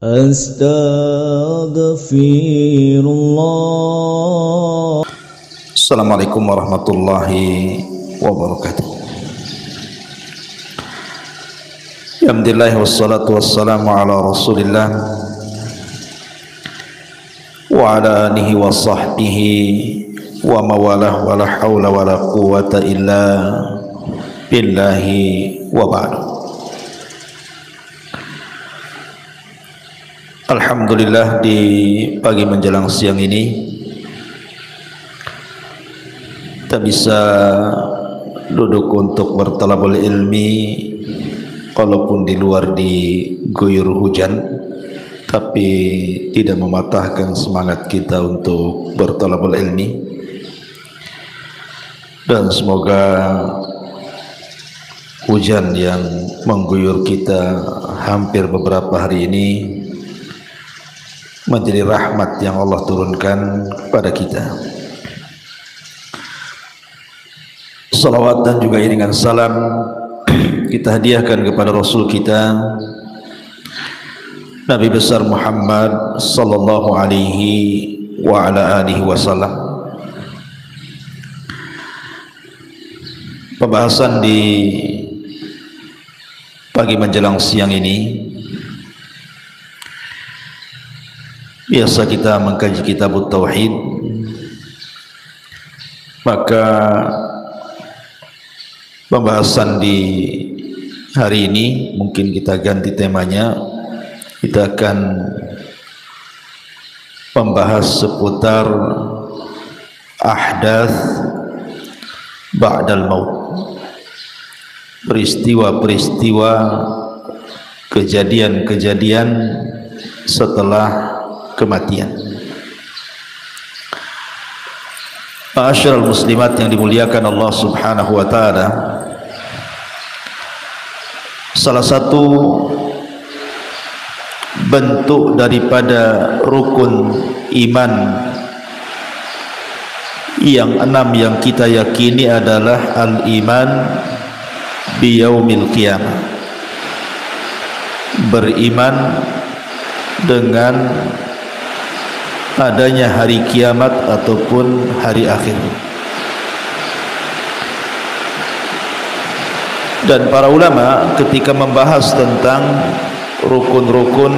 Astaghfirullah. Assalamualaikum warahmatullahi wabarakatuh. Alhamdulillah wassalatu wassalamu ala Rasulillah wa ala alihi wa sahbihi wa mawalah wa la hawla wa la quwwata illa billahi wa ba'du. Alhamdulillah, di pagi menjelang siang ini kita bisa duduk untuk bertalabul ilmi walaupun di luar diguyur hujan, tapi tidak mematahkan semangat kita untuk bertalabul ilmi. Dan semoga hujan yang mengguyur kita hampir beberapa hari ini menjadi rahmat yang Allah turunkan kepada kita. Salawat dan juga iringan salam kita hadiahkan kepada Rasul kita Nabi besar Muhammad sallallahu alaihi wa ala alihi wasallam. Pembahasan di pagi menjelang siang ini, biasa kita mengkaji kitab Tauhid, maka pembahasan di hari ini mungkin kita ganti temanya. Kita akan membahas seputar ahdath ba'dal maut, peristiwa-peristiwa, kejadian-kejadian setelah kematian. Ma'asyiral muslimat yang dimuliakan Allah Subhanahu wa taala, salah satu bentuk daripada rukun iman yang 6 yang kita yakini adalah al-iman biyaumil qiyamah, beriman dengan adanya hari kiamat ataupun hari akhir. Dan para ulama ketika membahas tentang rukun-rukun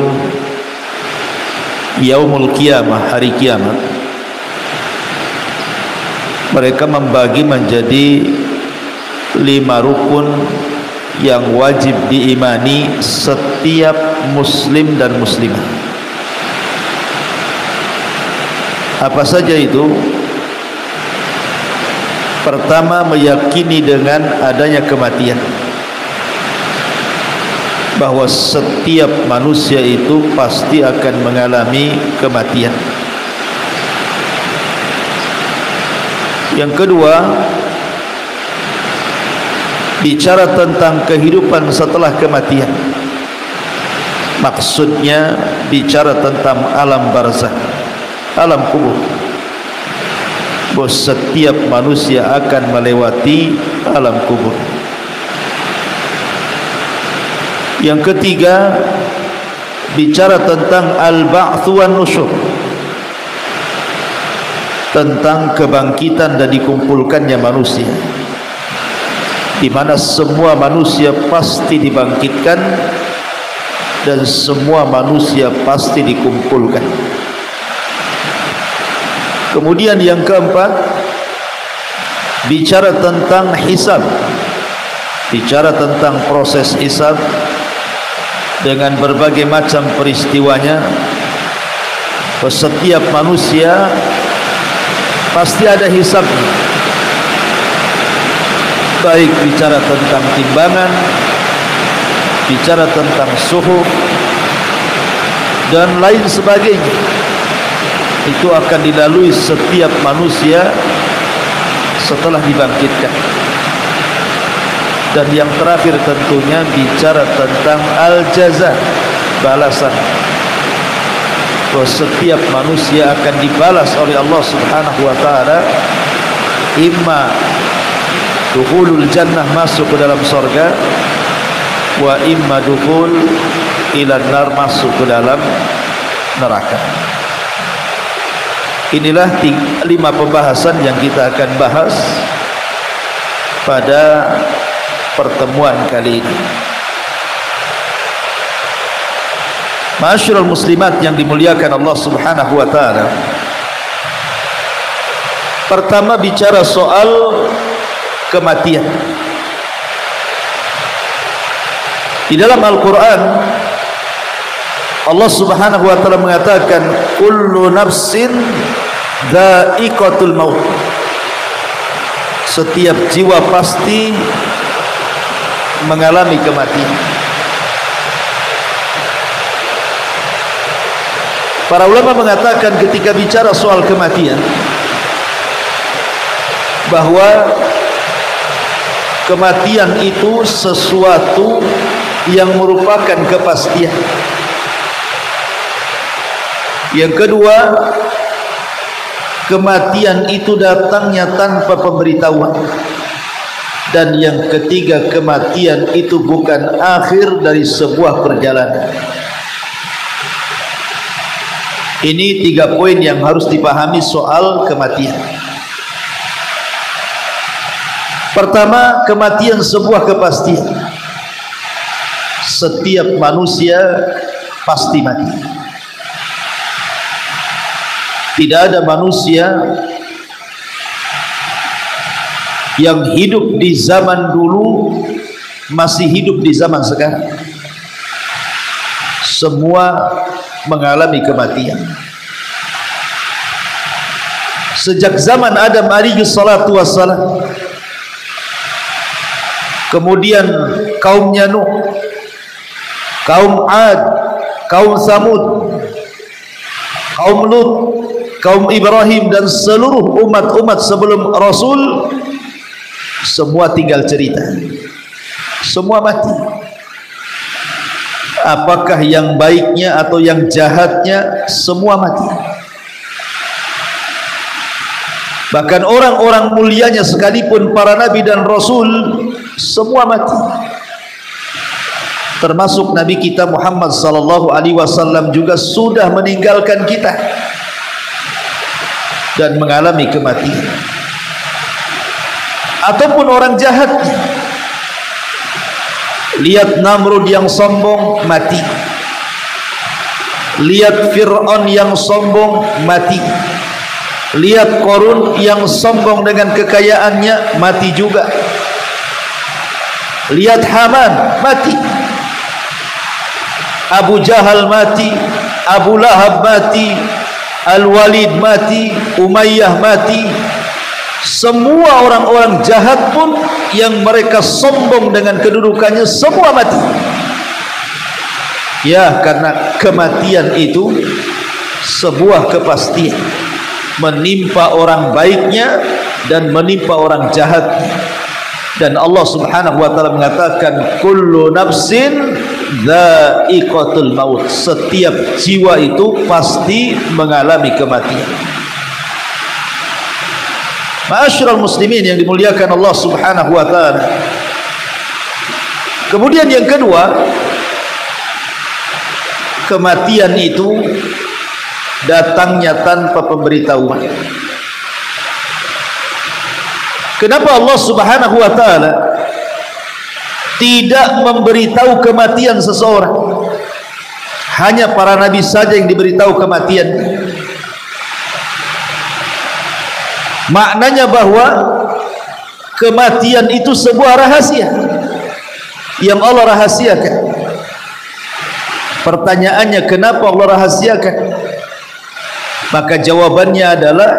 yaumul qiyamah, hari kiamat, mereka membagi menjadi 5 rukun yang wajib diimani setiap muslim dan muslimah. Apa saja itu? Pertama, meyakini dengan adanya kematian, bahwa setiap manusia itu pasti akan mengalami kematian. Yang kedua, bicara tentang kehidupan setelah kematian. Maksudnya bicara tentang alam barzakh, alam kubur, bahwa setiap manusia akan melewati alam kubur. Yang ketiga, bicara tentang al-ba'tsu wan nusyur, tentang kebangkitan dan dikumpulkannya manusia, di mana semua manusia pasti dibangkitkan dan semua manusia pasti dikumpulkan. Kemudian yang keempat, bicara tentang hisab, bicara tentang proses hisab dengan berbagai macam peristiwanya. Setiap manusia pasti ada hisabnya, baik bicara tentang timbangan, bicara tentang suhu dan lain sebagainya. Itu akan dilalui setiap manusia setelah dibangkitkan. Dan yang terakhir tentunya bicara tentang al-jaza, balasan, bahwa setiap manusia akan dibalas oleh Allah Subhanahu wa taala, imma dukhulul jannah, masuk ke dalam surga, wa imma dukhul ila nar, masuk ke dalam neraka. Inilah 5 pembahasan yang kita akan bahas pada pertemuan kali ini. Ma'asyiral muslimat yang dimuliakan Allah Subhanahu wa taala. Pertama bicara soal kematian. Di dalam Al-Quran Allah Subhanahu wa taala mengatakan kullu nafsin dha'iqatul maut. Setiap jiwa pasti mengalami kematian. Para ulama mengatakan ketika bicara soal kematian bahwa kematian itu sesuatu yang merupakan kepastian. Yang kedua, kematian itu datangnya tanpa pemberitahuan. Dan yang ketiga, kematian itu bukan akhir dari sebuah perjalanan. Ini 3 poin yang harus dipahami soal kematian. Pertama, kematian sebuah kepastian. Setiap manusia pasti mati. Tidak ada manusia yang hidup di zaman dulu masih hidup di zaman sekarang. Semua mengalami kematian. Sejak zaman Adam alaihi salatu wassalam, kemudian kaumnya Nuh, kaum Ad, kaum Samud, kaum Lut, kaum Ibrahim dan seluruh umat-umat sebelum Rasul, semua tinggal cerita. Semua mati. Apakah yang baiknya atau yang jahatnya, semua mati. Bahkan orang-orang mulianya sekalipun para nabi dan rasul, semua mati. Termasuk Nabi kita Muhammad sallallahu alaihi wasallam juga sudah meninggalkan kita dan mengalami kematian. Ataupun orang jahat, lihat Namrud yang sombong, mati. Lihat Fir'aun yang sombong, mati. Lihat Qarun yang sombong dengan kekayaannya, mati juga. Lihat Haman, mati. Abu Jahal mati, Abu Lahab mati, Al-Walid mati, Umayyah mati. Semua orang-orang jahat pun yang mereka sombong dengan kedudukannya, semua mati. Ya, karena kematian itu sebuah kepastian, menimpa orang baiknya dan menimpa orang jahatnya. Dan Allah Subhanahu wa taala mengatakan kullu nafsin dha'iqatul maut. Setiap jiwa itu pasti mengalami kematian. Ma'asyiral muslimin yang dimuliakan Allah Subhanahu wa taala. Kemudian yang kedua, kematian itu datangnya tanpa pemberitahuan. Kenapa Allah Subhanahu wa taala tidak memberitahu kematian seseorang? Hanya para nabi saja yang diberitahu kematian. Maknanya bahwa kematian itu sebuah rahasia yang Allah rahasiakan. Pertanyaannya, kenapa Allah rahasiakan? Maka jawabannya adalah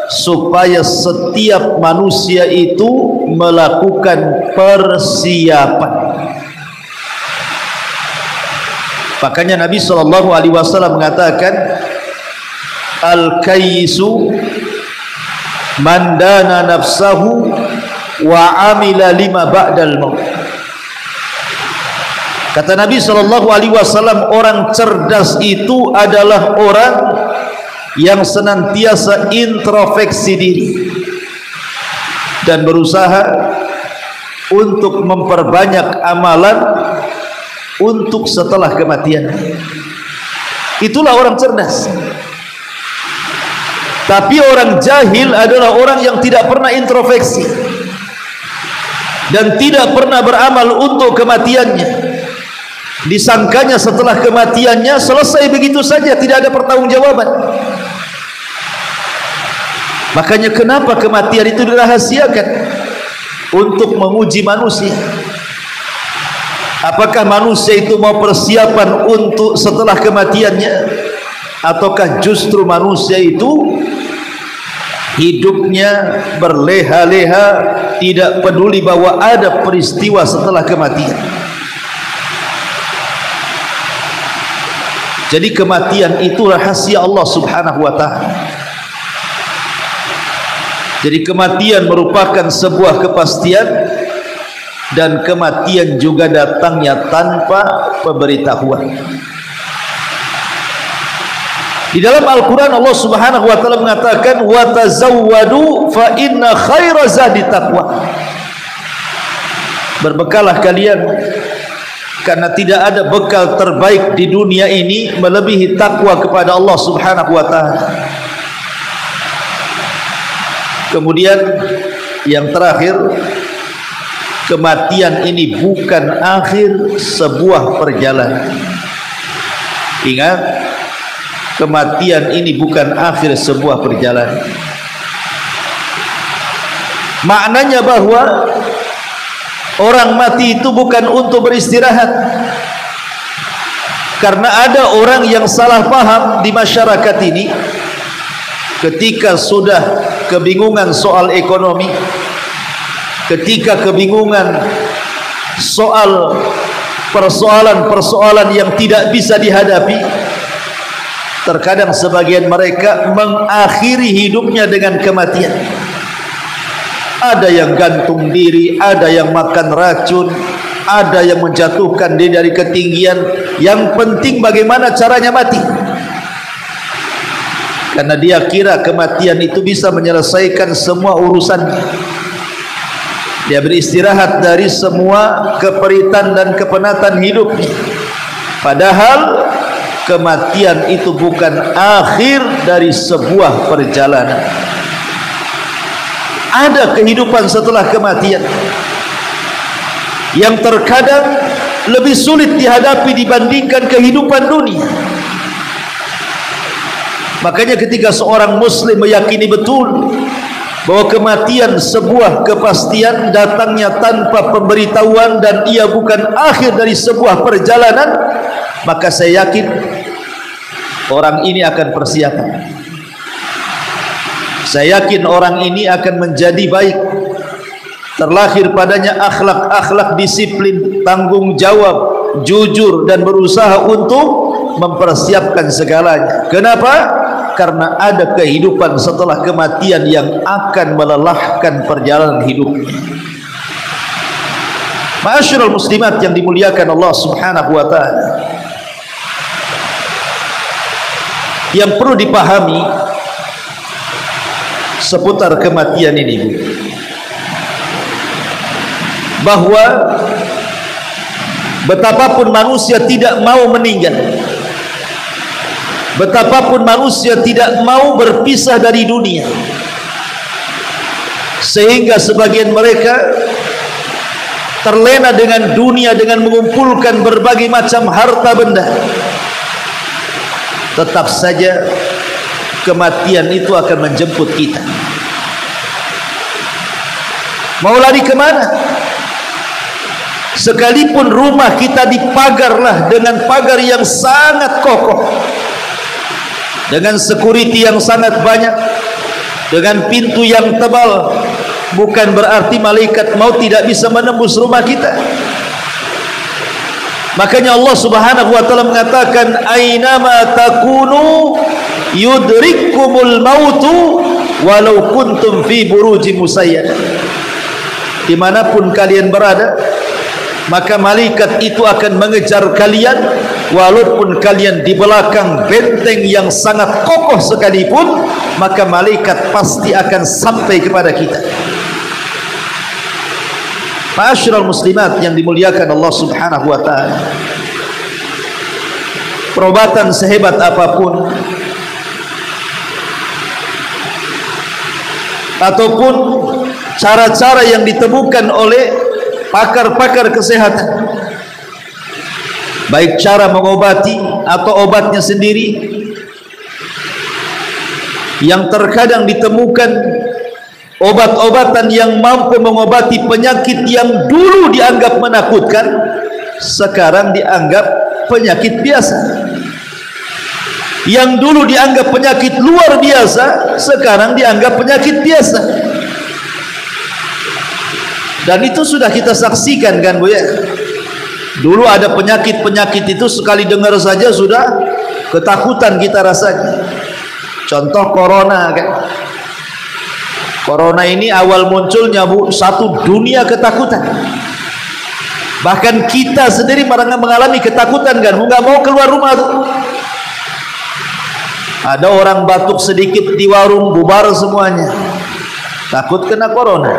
supaya setiap manusia itu melakukan persiapan. Makanya Nabi SAW mengatakan, al-kayyisu man dana nafsahu wa amila lima ba'dal maut. Kata Nabi SAW, orang cerdas itu adalah orang yang senantiasa introspeksi diri dan berusaha untuk memperbanyak amalan untuk setelah kematian. Itulah orang cerdas. Tapi orang jahil adalah orang yang tidak pernah introspeksi dan tidak pernah beramal untuk kematiannya. Disangkanya setelah kematiannya selesai begitu saja, tidak ada pertanggungjawaban. Makanya kenapa kematian itu dirahasiakan? Untuk menguji manusia. Apakah manusia itu mau persiapan untuk setelah kematiannya, ataukah justru manusia itu hidupnya berleha-leha, tidak peduli bahwa ada peristiwa setelah kematian. Jadi kematian itu rahasia Allah Subhanahu wa ta'ala. Jadi kematian merupakan sebuah kepastian, dan kematian juga datangnya tanpa pemberitahuan. Di dalam Al-Quran Allah Subhanahu wa ta'ala mengatakan, wa tazawwadu fa inna khaira zadi taqwa. Berbekalah kalian, karena tidak ada bekal terbaik di dunia ini melebihi takwa kepada Allah Subhanahu wa ta'ala. Kemudian yang terakhir, kematian ini bukan akhir sebuah perjalanan. Ingat, kematian ini bukan akhir sebuah perjalanan. Maknanya bahwa orang mati itu bukan untuk beristirahat. Karena ada orang yang salah paham di masyarakat ini, ketika sudah kebingungan soal ekonomi, ketika kebingungan soal persoalan-persoalan yang tidak bisa dihadapi, terkadang sebagian mereka mengakhiri hidupnya dengan kematian. Ada yang gantung diri, ada yang makan racun, ada yang menjatuhkan diri dari ketinggian. Yang penting bagaimana caranya mati, karena dia kira kematian itu bisa menyelesaikan semua urusannya. Dia beristirahat dari semua keperitan dan kepenatan hidupnya. Padahal kematian itu bukan akhir dari sebuah perjalanan. Ada kehidupan setelah kematian yang terkadang lebih sulit dihadapi dibandingkan kehidupan dunia. Makanya ketika seorang muslim meyakini betul bahwa kematian sebuah kepastian, datangnya tanpa pemberitahuan, dan ia bukan akhir dari sebuah perjalanan, maka saya yakin orang ini akan persiapan. Saya yakin orang ini akan menjadi baik. Terlahir padanya akhlak-akhlak disiplin, tanggung jawab, jujur, dan berusaha untuk mempersiapkan segalanya. Kenapa? Karena ada kehidupan setelah kematian yang akan melelahkan perjalanan hidupnya. Ma'asyiral muslimat yang dimuliakan Allah Subhanahu wa ta'ala, yang perlu dipahami seputar kematian ini, bahwa betapapun manusia tidak mau meninggal, betapapun manusia tidak mau berpisah dari dunia, sehingga sebagian mereka terlena dengan dunia dengan mengumpulkan berbagai macam harta benda, tetap saja kematian itu akan menjemput kita. Mau lari kemana? Sekalipun rumah kita dipagarlah dengan pagar yang sangat kokoh, dengan security yang sangat banyak, dengan pintu yang tebal, bukan berarti malaikat maut tidak bisa menembus rumah kita. Makanya Allah Subhanahu wa ta'ala mengatakan, ainama takunu yudrikkumul mautu walau kuntum fi burujim musayyadah. Dimanapun kalian berada, maka malaikat itu akan mengejar kalian, walaupun kalian di belakang benteng yang sangat kokoh sekalipun, maka malaikat pasti akan sampai kepada kita. Ma'asyiral muslimat yang dimuliakan Allah Subhanahu wa ta'ala, perobatan sehebat apapun ataupun cara-cara yang ditemukan oleh pakar-pakar kesehatan, baik cara mengobati atau obatnya sendiri, yang terkadang ditemukan obat-obatan yang mampu mengobati penyakit yang dulu dianggap menakutkan, sekarang dianggap penyakit biasa. Yang dulu dianggap penyakit luar biasa, sekarang dianggap penyakit biasa. Dan itu sudah kita saksikan kan Bu ya. Dulu ada penyakit-penyakit itu sekali dengar saja sudah ketakutan kita rasanya. Contoh corona kan. Corona ini awal munculnya Bu, satu dunia ketakutan. Bahkan kita sendiri mengalami ketakutan kan, nggak mau keluar rumah tuh. Ada orang batuk sedikit di warung, bubar semuanya, takut kena corona.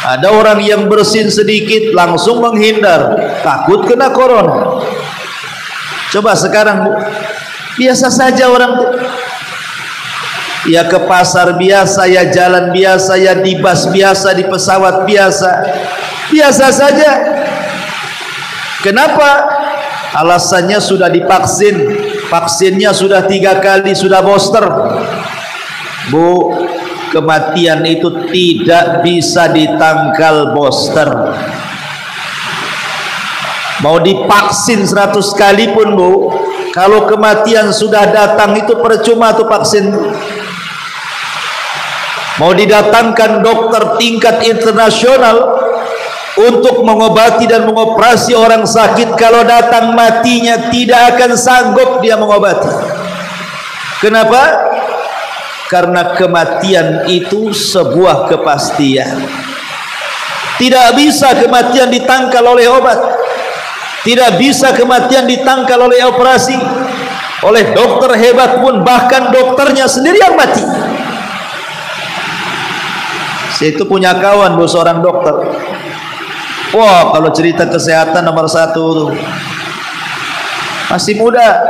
Ada orang yang bersin sedikit langsung menghindar, takut kena corona. Coba sekarang Bu, biasa saja orang tuh. Ya ke pasar biasa, ya jalan biasa, ya di bus biasa, di pesawat biasa, biasa saja. Kenapa? Alasannya sudah divaksin, vaksinnya sudah 3 kali, sudah booster. Bu, kematian itu tidak bisa ditangkal booster. Mau divaksin 100 kali pun Bu, kalau kematian sudah datang itu percuma tuh vaksin. Mau didatangkan dokter tingkat internasional untuk mengobati dan mengoperasi orang sakit, kalau datang matinya tidak akan sanggup dia mengobati. Kenapa? Karena kematian itu sebuah kepastian. Tidak bisa kematian ditangkal oleh obat. Tidak bisa kematian ditangkal oleh operasi, oleh dokter hebat pun, bahkan dokternya sendiri yang mati. Saya itu punya kawan Bu, seorang dokter. Wah, kalau cerita kesehatan nomor 1 tuh. Masih muda,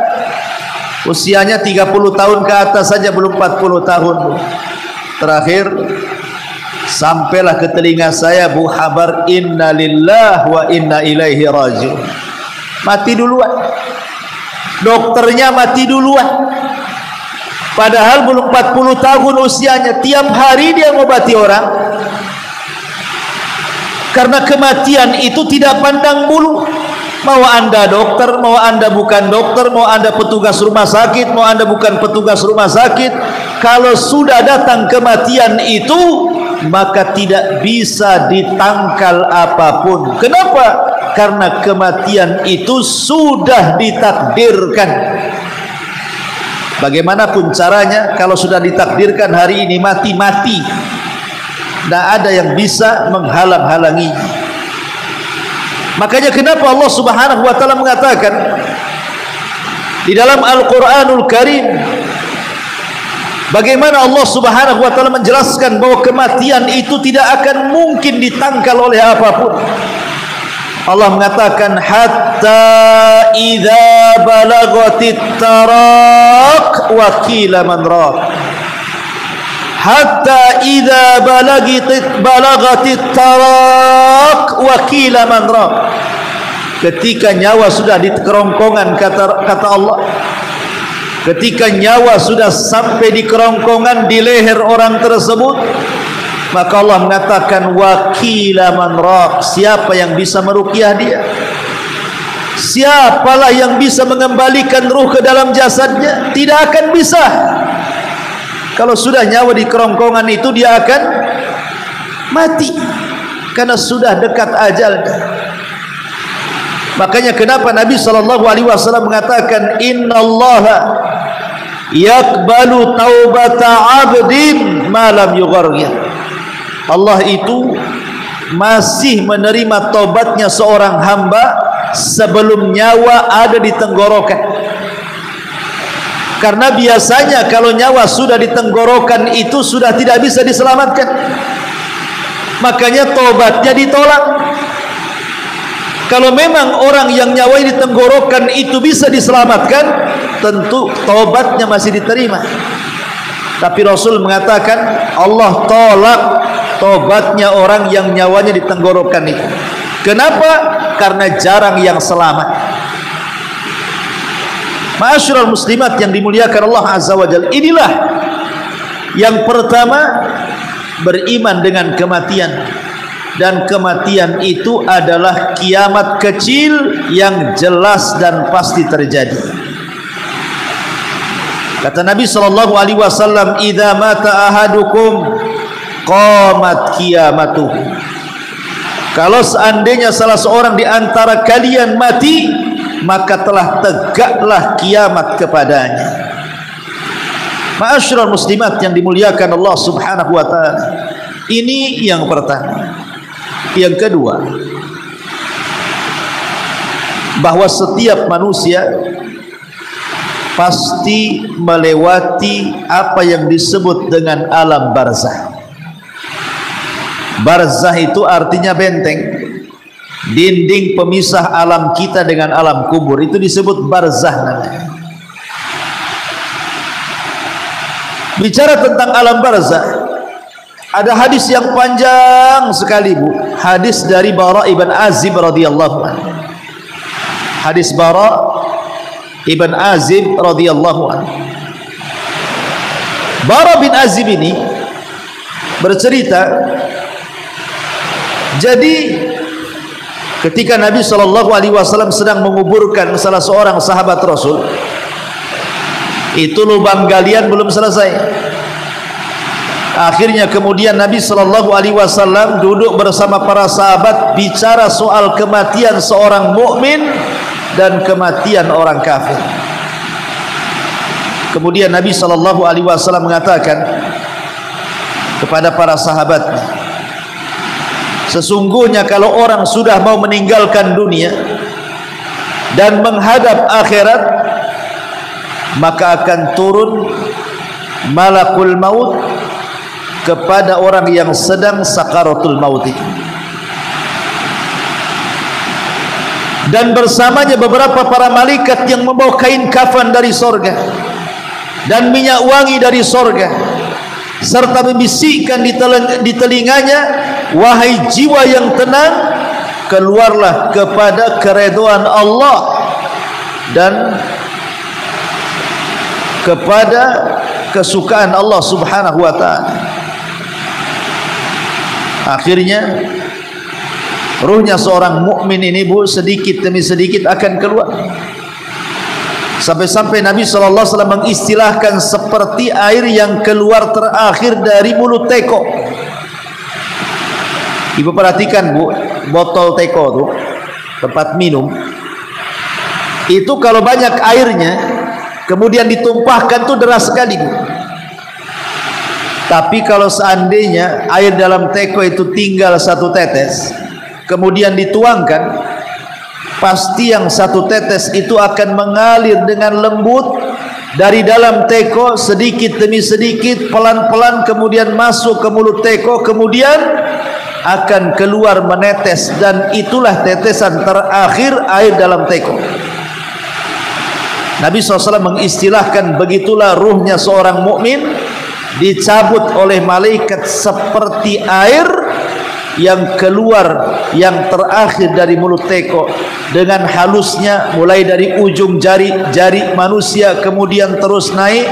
usianya 30 tahun ke atas saja, belum 40 tahun Bu. Terakhir sampailah ke telinga saya Bu, kabar inna lillahi wa inna ilaihi raji'un. Mati duluan, dokternya mati duluan. Padahal belum 40 tahun usianya, tiap hari dia mengobati orang. Karena kematian itu tidak pandang bulu. Mau Anda dokter, mau Anda bukan dokter, mau Anda petugas rumah sakit, mau Anda bukan petugas rumah sakit, kalau sudah datang kematian itu, maka tidak bisa ditangkal apapun. Kenapa? Karena kematian itu sudah ditakdirkan. Bagaimanapun caranya, kalau sudah ditakdirkan hari ini mati, mati. Tidak ada yang bisa menghalang-halangi. Makanya kenapa Allah Subhanahu wa taala mengatakan di dalam Al-Qur'anul Karim, bagaimana Allah Subhanahu wa taala menjelaskan bahwa kematian itu tidak akan mungkin ditangkal oleh apapun. Allah mengatakan hatta idza balagatit taraq wa qila man raq. Hatta idza balagatit taraq wa qila man raq. Ketika nyawa sudah di kerongkongan, kata Allah, ketika nyawa sudah sampai di kerongkongan, di leher orang tersebut, maka Allah mengatakan wakila man raq, siapa yang bisa meruqyah dia? Siapalah yang bisa mengembalikan ruh ke dalam jasadnya? Tidak akan bisa. Kalau sudah nyawa di kerongkongan itu, dia akan mati karena sudah dekat ajalnya. Makanya kenapa Nabi SAW mengatakan innallaha yaqbalu taubata 'abdin ma lam yughargir. Allah itu masih menerima taubatnya seorang hamba sebelum nyawa ada di tenggorokan. Karena biasanya kalau nyawa sudah di tenggorokan itu sudah tidak bisa diselamatkan. Makanya taubatnya ditolak. Kalau memang orang yang nyawanya di tenggorokan itu bisa diselamatkan, tentu taubatnya masih diterima. Tapi Rasul mengatakan Allah tolak taubatnya orang yang nyawanya di tenggorokan itu. Kenapa? Karena jarang yang selamat. Ma'asyiral muslimat yang dimuliakan Allah Azza wa Jalla, inilah yang pertama, beriman dengan kematian. Dan kematian itu adalah kiamat kecil yang jelas dan pasti terjadi. Kata Nabi sallallahu alaihi wasallam, "Idza mata ahadukum qamat qiyamatuh." Kalau seandainya salah seorang di antara kalian mati, maka telah tegaklah kiamat kepadanya. Ma'asyiral muslimat yang dimuliakan Allah Subhanahu wa taala. Ini yang pertama. Yang kedua, bahwa setiap manusia pasti melewati apa yang disebut dengan alam barzah. Barzah itu artinya benteng, dinding pemisah alam kita dengan alam kubur, itu disebut barzah namanya. Bicara tentang alam barzah, ada hadis yang panjang sekali, Bu. Hadis dari Bara ibn Azib radhiyallahu anhu. Hadis Bara ibn Azib radhiyallahu anhu. Bara bin Azib ini bercerita, jadi ketika Nabi SAW sedang menguburkan salah seorang sahabat Rasul, itu lubang galian belum selesai. Akhirnya kemudian Nabi SAW duduk bersama para sahabat bicara soal kematian seorang mukmin dan kematian orang kafir. Kemudian Nabi SAW mengatakan kepada para sahabatnya, sesungguhnya kalau orang sudah mau meninggalkan dunia dan menghadap akhirat, maka akan turun malakul maut kepada orang yang sedang sakaratul maut itu, dan bersamanya beberapa para malaikat yang membawa kain kafan dari sorga dan minyak wangi dari sorga, serta membisikkan di telinganya, wahai jiwa yang tenang, keluarlah kepada keridhaan Allah dan kepada kesukaan Allah Subhanahu wa taala. Akhirnya ruhnya seorang mukmin ini, Bu, sedikit demi sedikit akan keluar, sampai-sampai Nabi SAW mengistilahkan seperti air yang keluar terakhir dari mulut teko. Ibu perhatikan, Bu, botol teko tuh, tempat minum itu kalau banyak airnya kemudian ditumpahkan tuh deras sekali, Bu. Tapi kalau seandainya air dalam teko itu tinggal satu tetes, kemudian dituangkan, pasti yang satu tetes itu akan mengalir dengan lembut dari dalam teko sedikit demi sedikit, pelan-pelan, kemudian masuk ke mulut teko, kemudian akan keluar menetes, dan itulah tetesan terakhir air dalam teko. Nabi SAW mengistilahkan begitulah ruhnya seorang mukmin dicabut oleh malaikat seperti air yang keluar yang terakhir dari mulut teko, dengan halusnya mulai dari ujung jari manusia, kemudian terus naik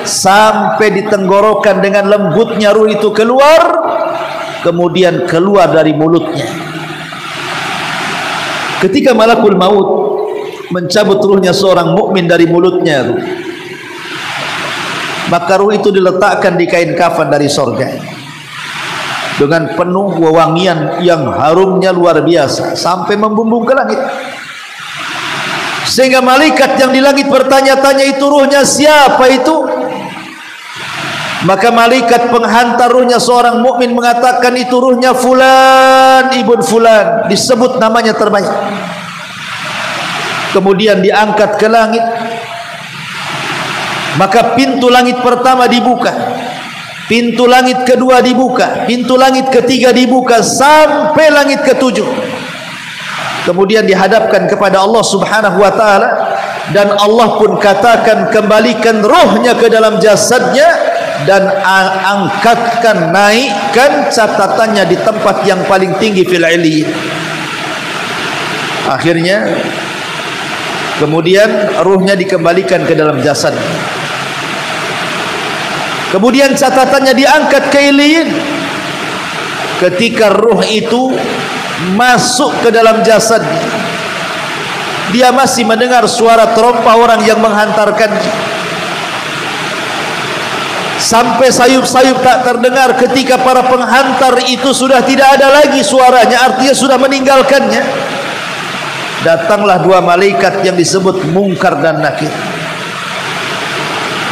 sampai di tenggorokan, dengan lembutnya ruh itu keluar, kemudian keluar dari mulutnya. Ketika malakul maut mencabut ruhnya seorang mukmin dari mulutnya, maka ruh itu diletakkan di kain kafan dari sorga dengan penuh wewangian yang harumnya luar biasa sampai membumbung ke langit, sehingga malaikat yang di langit bertanya-tanya, itu ruhnya siapa itu? Maka malaikat penghantar ruhnya seorang mukmin mengatakan, itu ruhnya fulan ibn fulan, disebut namanya terbaik. Kemudian diangkat ke langit, maka pintu langit pertama dibuka, pintu langit kedua dibuka, pintu langit ketiga dibuka, sampai langit ketujuh. kemudian dihadapkan kepada Allah Subhanahu wa taala, dan Allah pun katakan kembalikan rohnya ke dalam jasadnya dan angkatkan, naikkan catatannya di tempat yang paling tinggi fil iliyyin. Akhirnya kemudian ruhnya dikembalikan ke dalam jasad, kemudian catatannya diangkat ke iliyyin. Ketika ruh itu masuk ke dalam jasadnya, dia masih mendengar suara terompa orang yang menghantarkannya. Sampai sayup-sayup tak terdengar ketika para penghantar itu sudah tidak ada lagi suaranya, artinya sudah meninggalkannya. Datanglah dua malaikat yang disebut Munkar dan Nakir,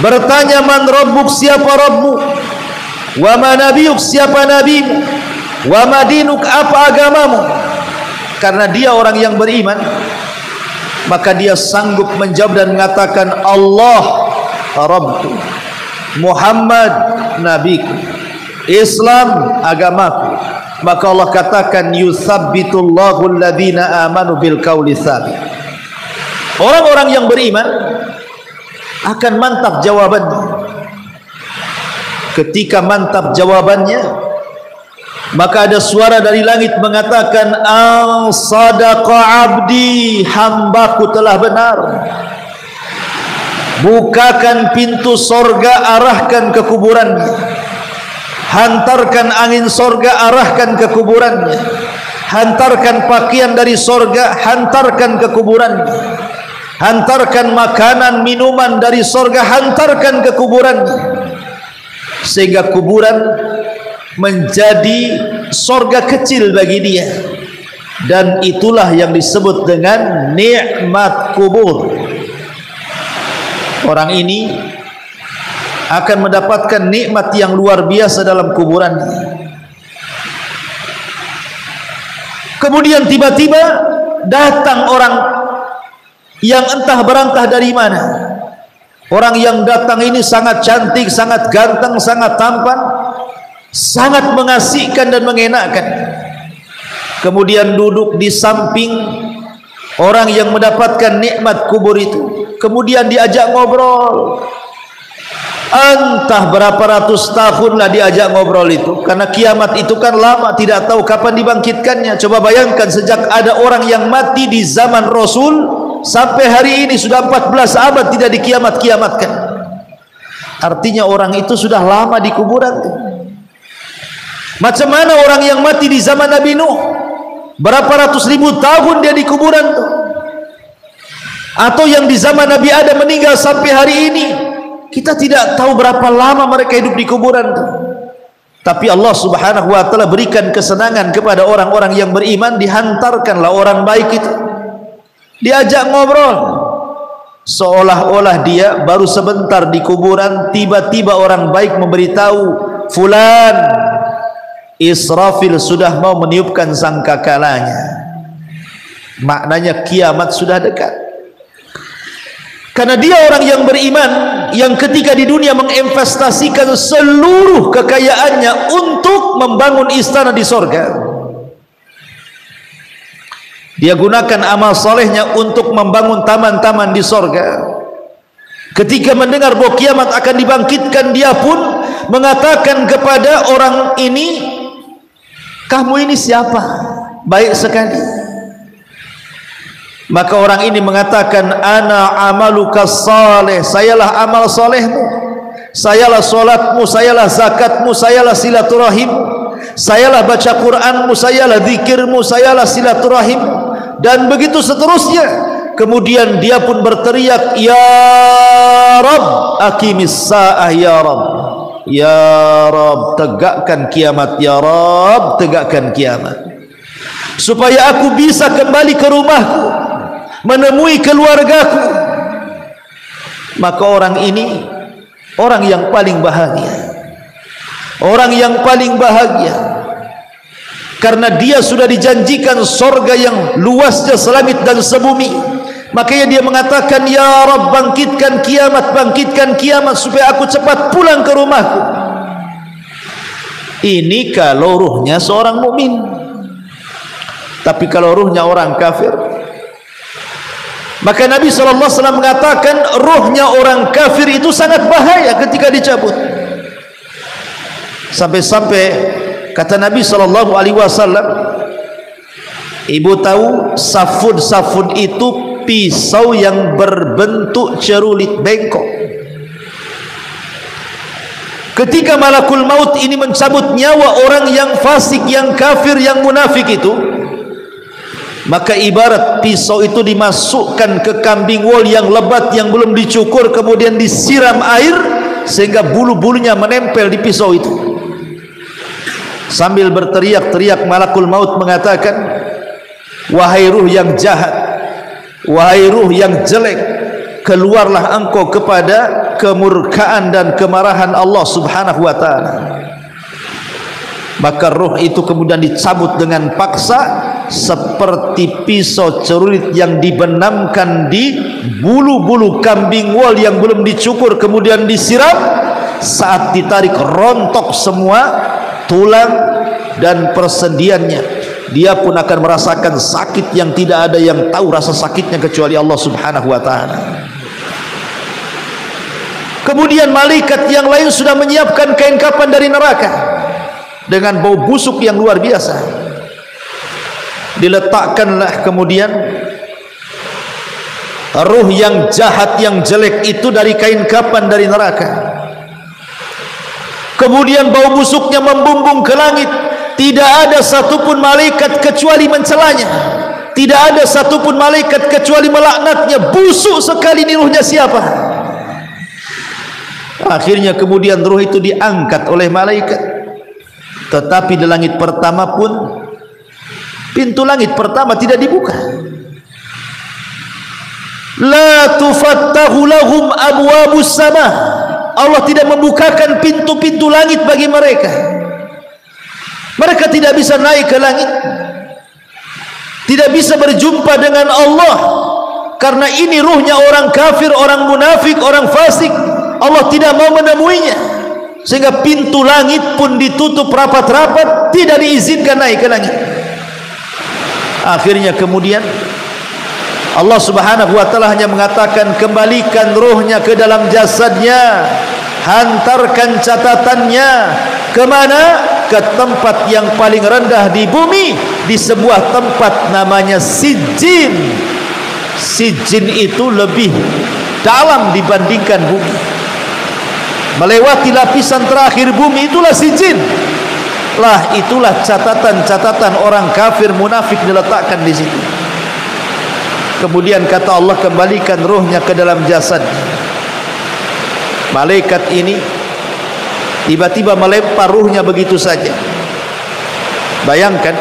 bertanya, man rabbuk, siapa Rabbmu, wa ma nabiyuk, siapa nabimu, wa ma dinuk, apa agamamu. Karena dia orang yang beriman, maka dia sanggup menjawab dan mengatakan, Allah Rabbku, Muhammad nabiku, Islam agamaku. Maka Allah katakan, yutsabbitullahu alladhina amanu bil qauli tsabit. Orang-orang yang beriman akan mantap jawabannya. Ketika mantap jawabannya, maka ada suara dari langit mengatakan, sadaqa abdi, hambaku telah benar. Bukakan pintu sorga, arahkan ke kuburannya. Hantarkan angin sorga, arahkan ke kuburannya. Hantarkan pakaian dari sorga, hantarkan ke kuburannya. Hantarkan makanan, minuman dari sorga, hantarkan ke kuburannya. Sehingga kuburan menjadi sorga kecil bagi dia. Dan itulah yang disebut dengan nikmat kubur. Orang ini akan mendapatkan nikmat yang luar biasa dalam kuburan. Kemudian tiba-tiba datang orang yang entah berantah dari mana. Orang yang datang ini sangat cantik, sangat ganteng, sangat tampan, sangat mengasihkan dan mengenakkan. Kemudian duduk di samping orang yang mendapatkan nikmat kubur itu. Kemudian diajak ngobrol. Entah berapa ratus tahun lah diajak ngobrol itu, karena kiamat itu kan lama, tidak tahu kapan dibangkitkannya. Coba bayangkan, sejak ada orang yang mati di zaman Rasul sampai hari ini sudah 14 abad tidak dikiamat-kiamatkan. Artinya orang itu sudah lama di kuburan. Macam mana orang yang mati di zaman Nabi Nuh, berapa ratus ribu tahun dia di kuburan tuh? Atau yang di zaman Nabi Adam meninggal sampai hari ini, kita tidak tahu berapa lama mereka hidup di kuburan itu. Tapi Allah Subhanahu wa taala berikan kesenangan kepada orang-orang yang beriman, dihantarkanlah orang baik itu. Diajak ngobrol. Seolah-olah dia baru sebentar di kuburan, tiba-tiba orang baik memberitahu, fulan, Israfil sudah mau meniupkan sangkakalanya. Maknanya kiamat sudah dekat. Karena dia orang yang beriman, yang ketika di dunia menginvestasikan seluruh kekayaannya untuk membangun istana di sorga. Dia gunakan amal solehnya untuk membangun taman-taman di sorga. Ketika mendengar bahwa kiamat akan dibangkitkan, dia pun mengatakan kepada orang ini, kamu ini siapa? Baik sekali. Maka orang ini mengatakan, ana amaluka saleh, sayalah amal solehmu, sayalah solatmu, sayalah zakatmu, sayalah silaturahimmu, sayalah baca Quranmu, sayalah zikirmu, sayalah silaturahimmu, dan begitu seterusnya. Kemudian dia pun berteriak, ya Rabb, aqimis sa'ah, ya Rabb, ya Rabb, tegakkan kiamat, ya Rabb, tegakkan kiamat, supaya aku bisa kembali ke rumahku, menemui keluargaku. Maka orang ini orang yang paling bahagia, orang yang paling bahagia, karena dia sudah dijanjikan sorga yang luasnya selangit dan sebumi. Makanya dia mengatakan, ya Rabb, bangkitkan kiamat supaya aku cepat pulang ke rumahku. Ini kalau ruhnya seorang mukmin. Tapi kalau ruhnya orang kafir, maka Nabi SAW mengatakan ruhnya orang kafir itu sangat bahaya ketika dicabut. Sampai-sampai kata Nabi SAW, ibu tahu safud itu pisau yang berbentuk cerulit bengkok. Ketika malakul maut ini mencabut nyawa orang yang fasik, yang kafir, yang munafik itu, maka ibarat pisau itu dimasukkan ke kambing wol yang lebat yang belum dicukur, kemudian disiram air sehingga bulu-bulunya menempel di pisau itu. Sambil berteriak-teriak malakul maut mengatakan, wahai ruh yang jahat, wahai ruh yang jelek, keluarlah engkau kepada kemurkaan dan kemarahan Allah Subhanahu wa ta'ala. Maka ruh itu kemudian dicabut dengan paksa seperti pisau cerulit yang dibenamkan di bulu-bulu kambing wol yang belum dicukur kemudian disiram. Saat ditarik rontok semua tulang dan persendiannya. Dia pun akan merasakan sakit yang tidak ada yang tahu rasa sakitnya kecuali Allah Subhanahu wa ta'ala. Kemudian malaikat yang lain sudah menyiapkan kain kafan dari neraka dengan bau busuk yang luar biasa. Diletakkanlah kemudian ruh yang jahat, yang jelek itu dari kain kafan dari neraka. Kemudian bau busuknya membumbung ke langit. Tidak ada satupun malaikat kecuali mencelanya. Tidak ada satupun malaikat kecuali melaknatnya. Busuk sekali ini ruhnya siapa? Akhirnya kemudian ruh itu diangkat oleh malaikat. Tetapi di langit pertama pun, pintu langit pertama tidak dibuka. La tufattahu lahum abwabus sama. Allah tidak membukakan pintu-pintu langit bagi mereka. Mereka tidak bisa naik ke langit, tidak bisa berjumpa dengan Allah, karena ini ruhnya orang kafir, orang munafik, orang fasik. Allah tidak mau menemuinya, sehingga pintu langit pun ditutup rapat-rapat, tidak diizinkan naik ke langit. Akhirnya kemudian Allah Subhanahu wa ta'ala hanya mengatakan, kembalikan ruhnya ke dalam jasadnya, hantarkan catatannya kemana? Ke tempat yang paling rendah di bumi, di sebuah tempat namanya Sijjin. Sijjin itu lebih dalam dibandingkan bumi, melewati lapisan terakhir bumi, itulah Sijjin. Lah itulah catatan-catatan orang kafir munafik diletakkan di situ. Kemudian kata Allah, kembalikan ruhnya ke dalam jasad. Malaikat ini tiba-tiba melempar ruhnya begitu saja. Bayangkan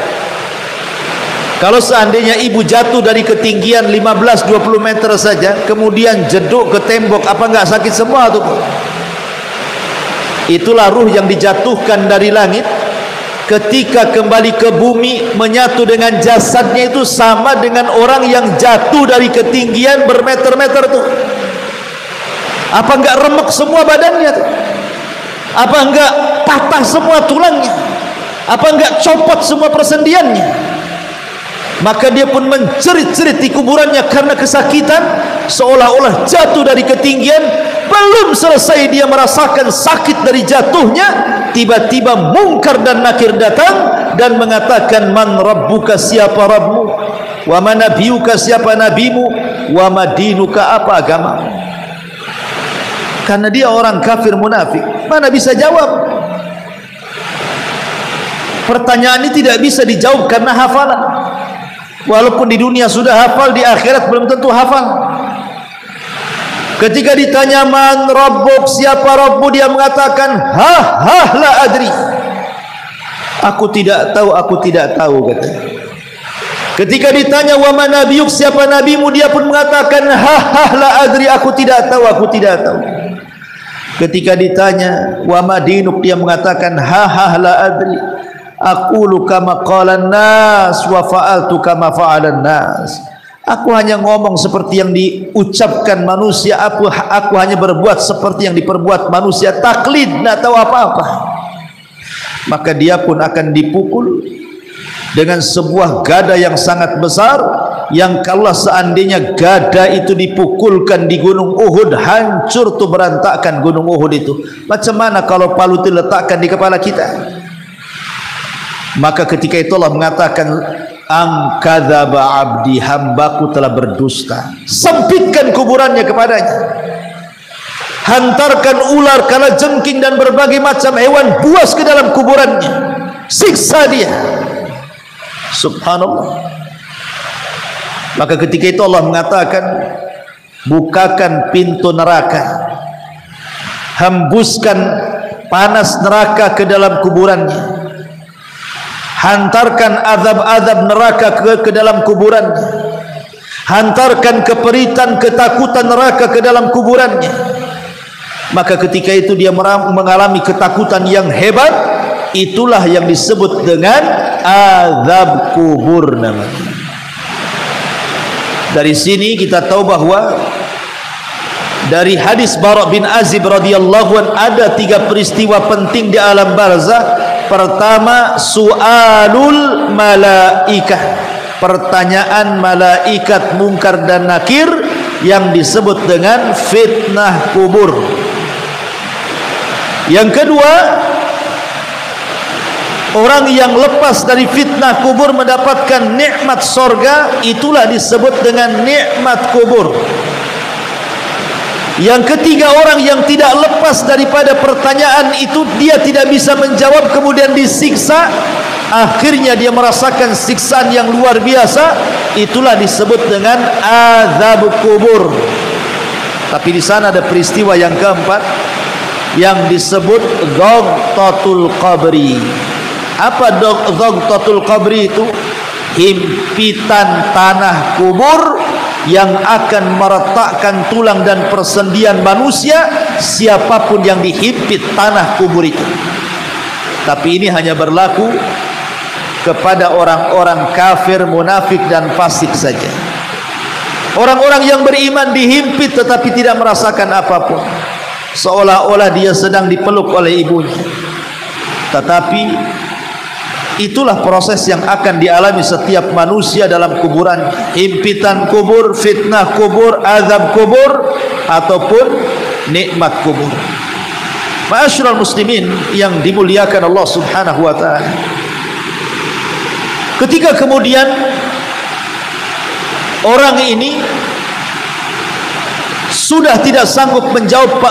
kalau seandainya ibu jatuh dari ketinggian 15-20 meter saja, kemudian jeduk ke tembok, apa enggak sakit semua tuh? Itulah ruh yang dijatuhkan dari langit. Ketika kembali ke bumi, menyatu dengan jasadnya, itu sama dengan orang yang jatuh dari ketinggian bermeter-meter tuh. Apa enggak remek semua badannya tuh? Apa enggak patah semua tulangnya? Apa enggak copot semua persendiannya? Maka dia pun menjerit-jerit di kuburannya karena kesakitan, seolah-olah jatuh dari ketinggian. Belum selesai dia merasakan sakit dari jatuhnya, tiba-tiba Mungkar dan Nakir datang dan mengatakan, man rabbuka, siapa Rabbmu, wa man nabiyuka, siapa nabimu, wa madinuka, apa agamamu. Karena dia orang kafir munafik, mana bisa jawab? Pertanyaan ini tidak bisa dijawab karena hafalan. Walaupun di dunia sudah hafal, di akhirat belum tentu hafal. Ketika ditanya man rabbuk, siapa Rabbu, dia mengatakan la adri. Aku tidak tahu, aku tidak tahu, katanya. Ketika ditanya wa man nabiyuk, siapa nabimu, dia pun mengatakan la adri, aku tidak tahu, aku tidak tahu. Ketika ditanya wa madinuk, dia mengatakan la adri, aqulu kama qalan nas wa fa'altu kama fa'alan nas. Aku hanya ngomong seperti yang diucapkan manusia, aku hanya berbuat seperti yang diperbuat manusia, taklid, tidak tahu apa-apa. Maka dia pun akan dipukul dengan sebuah gada yang sangat besar, yang kalau seandainya gada itu dipukulkan di gunung Uhud, hancur tuh berantakan gunung Uhud itu. Macam mana kalau palu itu letakkan di kepala kita? Maka ketika itu Allah mengatakan, am kadzaba abdi, hambaku telah berdusta. Sempitkan kuburannya kepadanya, hantarkan ular, kalajengking dan berbagai macam hewan buas ke dalam kuburannya, siksa dia. Subhanallah. Maka ketika itu Allah mengatakan, bukakan pintu neraka, hembuskan panas neraka ke dalam kuburannya, hantarkan azab-azab neraka ke dalam kuburannya, hantarkan keperitan, ketakutan neraka ke dalam kuburannya. Maka ketika itu dia mengalami ketakutan yang hebat. Itulah yang disebut dengan azab kubur namanya. Dari sini kita tahu bahwa dari hadis Bara' bin Azib radhiyallahu an, ada 3 peristiwa penting di alam barzakh. Pertama, su'alul malaikah, pertanyaan malaikat Munkar dan Nakir yang disebut dengan fitnah kubur. Yang kedua, orang yang lepas dari fitnah kubur mendapatkan nikmat sorga, itulah disebut dengan nikmat kubur. Yang ketiga, orang yang tidak lepas daripada pertanyaan itu, dia tidak bisa menjawab, kemudian disiksa, akhirnya dia merasakan siksaan yang luar biasa, itulah disebut dengan azab kubur. Tapi di sana ada peristiwa yang keempat yang disebut Dhaghtatul Qabri. Apa Dhaghtatul Qabri itu? Himpitan tanah kubur yang akan meretakkan tulang dan persendian manusia, siapapun yang dihimpit tanah kubur itu. Tapi ini hanya berlaku kepada orang-orang kafir, munafik dan fasik saja. Orang-orang yang beriman dihimpit tetapi tidak merasakan apapun, seolah-olah dia sedang dipeluk oleh ibunya. Tetapi itulah proses yang akan dialami setiap manusia dalam kuburan. Himpitan kubur, fitnah kubur, azab kubur, ataupun nikmat kubur. Ma'asyiral muslimin yang dimuliakan Allah subhanahu wa ta'ala, ketika kemudian orang ini sudah tidak sanggup menjawab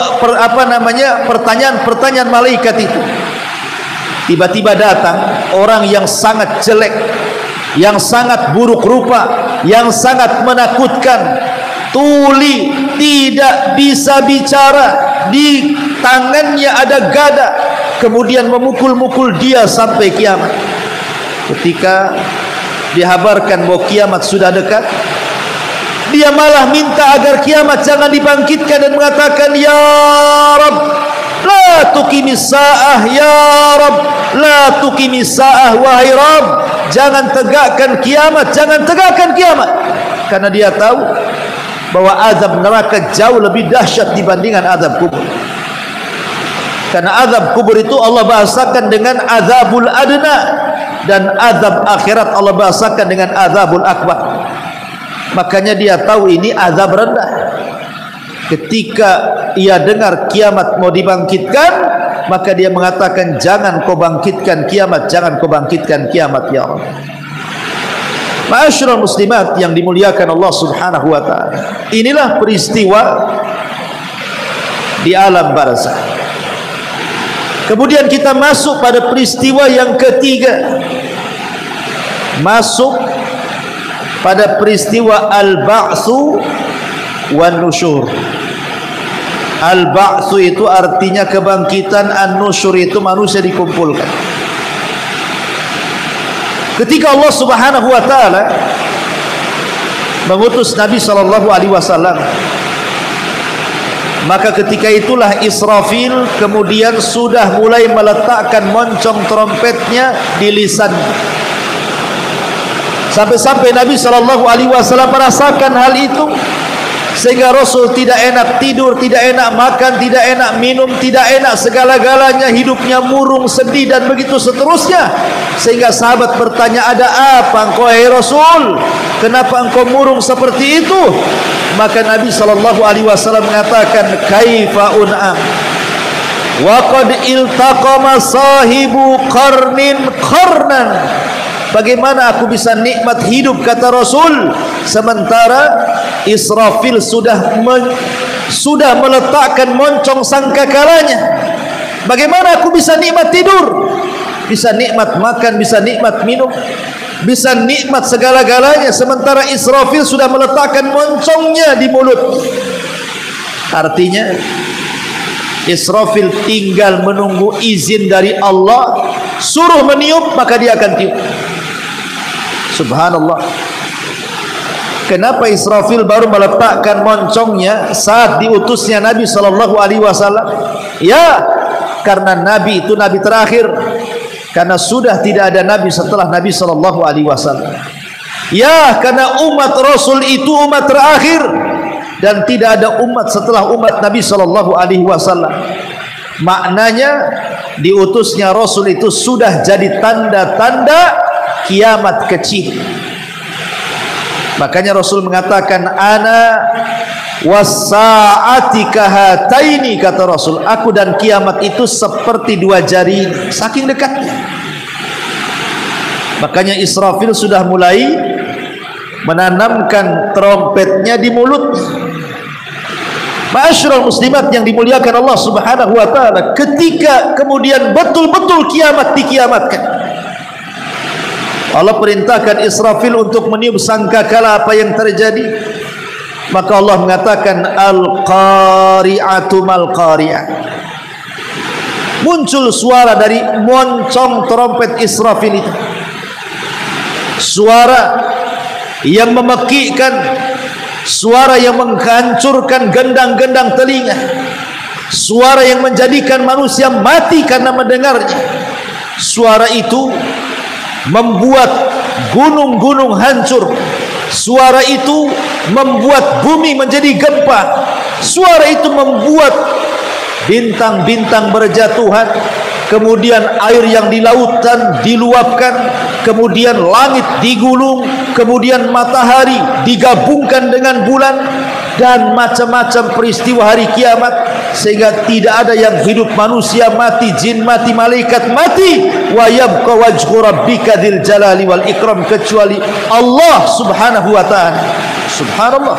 pertanyaan-pertanyaan malaikat itu, tiba-tiba datang orang yang sangat jelek, yang sangat buruk rupa, yang sangat menakutkan, tuli, tidak bisa bicara, di tangannya ada gada, kemudian memukul-mukul dia sampai kiamat. Ketika dihabarkan bahwa kiamat sudah dekat, dia malah minta agar kiamat jangan dibangkitkan dan mengatakan, ya Rabb, la tuqimis sa'ah, ya Rabb, la tuqimis sa'ah, wahai Rabb, jangan tegakkan kiamat, jangan tegakkan kiamat. Karena dia tahu bahwa azab neraka jauh lebih dahsyat dibandingkan azab kubur. Karena azab kubur itu Allah bahasakan dengan azabul adna, dan azab akhirat Allah bahasakan dengan azabul akbar. Makanya dia tahu ini azab rendah. Ketika ia dengar kiamat mau dibangkitkan, maka dia mengatakan, jangan kau bangkitkan kiamat, jangan kau bangkitkan kiamat ya Allah. Ma'asyiral muslimat yang dimuliakan Allah subhanahu wa ta'ala, inilah peristiwa di alam barzakh. Kemudian kita masuk pada peristiwa yang ketiga, masuk pada peristiwa al-ba'tsu wan nusyur. Al-ba'tsu itu artinya kebangkitan, an-nusyur itu manusia dikumpulkan. Ketika Allah subhanahu wa ta'ala mengutus Nabi sallallahu alaihi wasallam, maka ketika itulah Israfil kemudian sudah mulai meletakkan moncong trompetnya di lisannya. Sampai-sampai Nabi sallallahu alaihi wasallam merasakan hal itu. sehingga Rasul tidak enak tidur, tidak enak makan, tidak enak minum, tidak enak segala-galanya, hidupnya murung, sedih dan begitu seterusnya. Sehingga sahabat bertanya, ada apa engkau hai Rasul? Kenapa engkau murung seperti itu? Maka Nabi SAW mengatakan, kaifa un'am wa qad iltaqama sahibu qarnin qarnan. Bagaimana aku bisa nikmat hidup, kata Rasul, sementara Israfil sudah meletakkan moncong sangkakalanya. Bagaimana aku bisa nikmat tidur, bisa nikmat makan, bisa nikmat minum, bisa nikmat segala-galanya, sementara Israfil sudah meletakkan moncongnya di mulut. Artinya Israfil tinggal menunggu izin dari Allah, suruh meniup maka dia akan tiup. Subhanallah. Kenapa Israfil baru meletakkan moncongnya saat diutusnya Nabi SAW? Ya, karena Nabi itu Nabi terakhir. Karena sudah tidak ada Nabi setelah Nabi SAW. Ya, karena umat Rasul itu umat terakhir, dan tidak ada umat setelah umat Nabi SAW. Maknanya diutusnya Rasul itu sudah jadi tanda-tanda kiamat kecil. Makanya Rasul mengatakan, ana wasa'ati kahataini, kata Rasul, aku dan kiamat itu seperti dua jari, saking dekatnya. Makanya Israfil sudah mulai menanamkan trompetnya di mulut. Ma'asyiral muslimat yang dimuliakan Allah Subhanahu wa taala, ketika kemudian betul-betul kiamat dikiamatkan, Allah perintahkan Israfil untuk meniup sangkakala. Apa yang terjadi? Maka Allah mengatakan, al-qari'atu mal-qari'ah. Muncul suara dari moncong trompet Israfil itu, suara yang memekikkan, suara yang menghancurkan gendang-gendang telinga, suara yang menjadikan manusia mati karena mendengarnya. Suara itu membuat gunung-gunung hancur. Suara itu membuat bumi menjadi gempa. Suara itu membuat bintang-bintang berjatuhan. Kemudian air yang di lautan diluapkan. Kemudian langit digulung. Kemudian matahari digabungkan dengan bulan. Dan macam-macam peristiwa hari kiamat. Sehingga tidak ada yang hidup, manusia mati, jin mati, malaikat mati. Wa yabqa wajhu rabbika dzil jalali wal ikram, kecuali Allah Subhanahu wa taala. Subhanallah.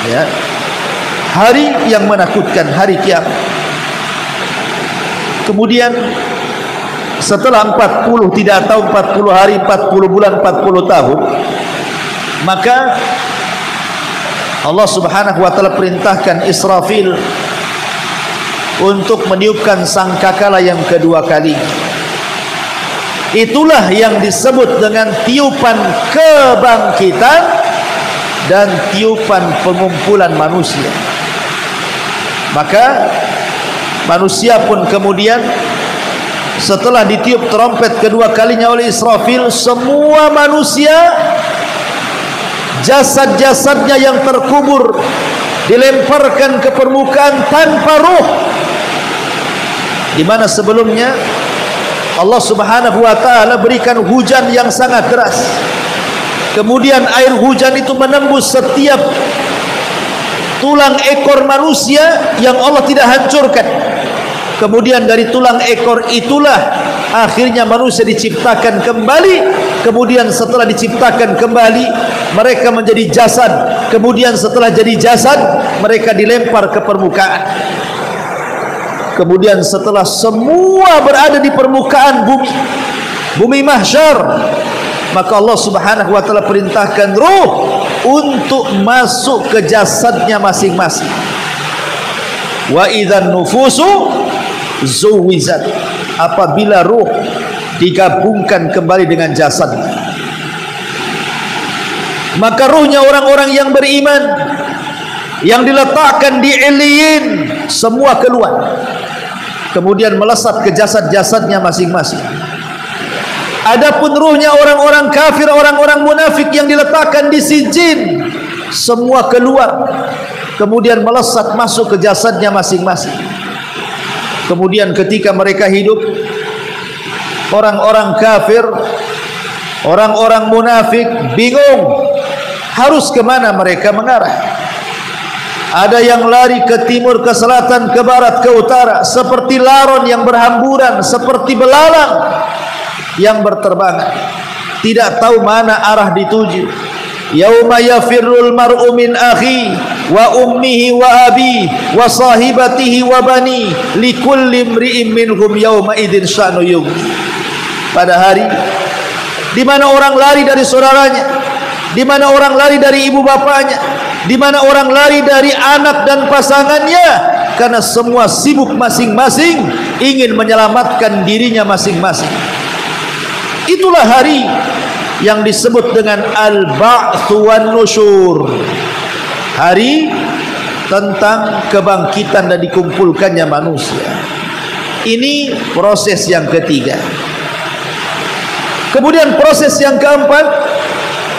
Ya. Hari yang menakutkan, hari kiamat. Kemudian setelah 40, tidak tahu 40 hari, 40 bulan, 40 tahun, maka Allah Subhanahu wa taala perintahkan Israfil untuk meniupkan sangkakala yang kedua kali. Itulah yang disebut dengan tiupan kebangkitan dan tiupan pengumpulan manusia. Maka manusia pun kemudian setelah ditiup trompet kedua kalinya oleh Israfil, semua manusia, jasad-jasadnya yang terkubur dilemparkan ke permukaan tanpa ruh. Di mana sebelumnya Allah Subhanahu wa taala berikan hujan yang sangat deras. Kemudian air hujan itu menembus setiap tulang ekor manusia yang Allah tidak hancurkan. Kemudian dari tulang ekor itulah akhirnya manusia diciptakan kembali. Kemudian setelah diciptakan kembali, mereka menjadi jasad. Kemudian setelah jadi jasad, mereka dilempar ke permukaan. Kemudian setelah semua berada di permukaan bumi mahsyar, maka Allah Subhanahu wa taala perintahkan ruh untuk masuk ke jasadnya masing-masing. Wa idzan nufusu zuwizat, apabila ruh digabungkan kembali dengan jasad, maka ruhnya orang-orang yang beriman yang diletakkan di Iliyin semua keluar, kemudian melesat ke jasad-jasadnya masing-masing. Adapun ruhnya orang-orang kafir, orang-orang munafik yang diletakkan di Sijin, semua keluar, kemudian melesat masuk ke jasadnya masing-masing. Kemudian ketika mereka hidup, orang-orang kafir, orang-orang munafik bingung harus kemana mereka mengarah. Ada yang lari ke timur, ke selatan, ke barat, ke utara, seperti laron yang berhamburan, seperti belalang yang berterbangan, tidak tahu mana arah dituju. Yauma yafirrul mar'u min akhi wa ummihi wa abi wa sahibatihi wa bani likulli imri'in minhum yauma idzin sya'nu yughni. Pada hari di mana orang lari dari saudaranya, di mana orang lari dari ibu bapaknya, di mana orang lari dari anak dan pasangannya, karena semua sibuk masing-masing ingin menyelamatkan dirinya masing-masing. Itulah hari yang disebut dengan al-ba'tsu wan nusyur, hari tentang kebangkitan dan dikumpulkannya manusia. Ini proses yang ketiga. Kemudian proses yang keempat,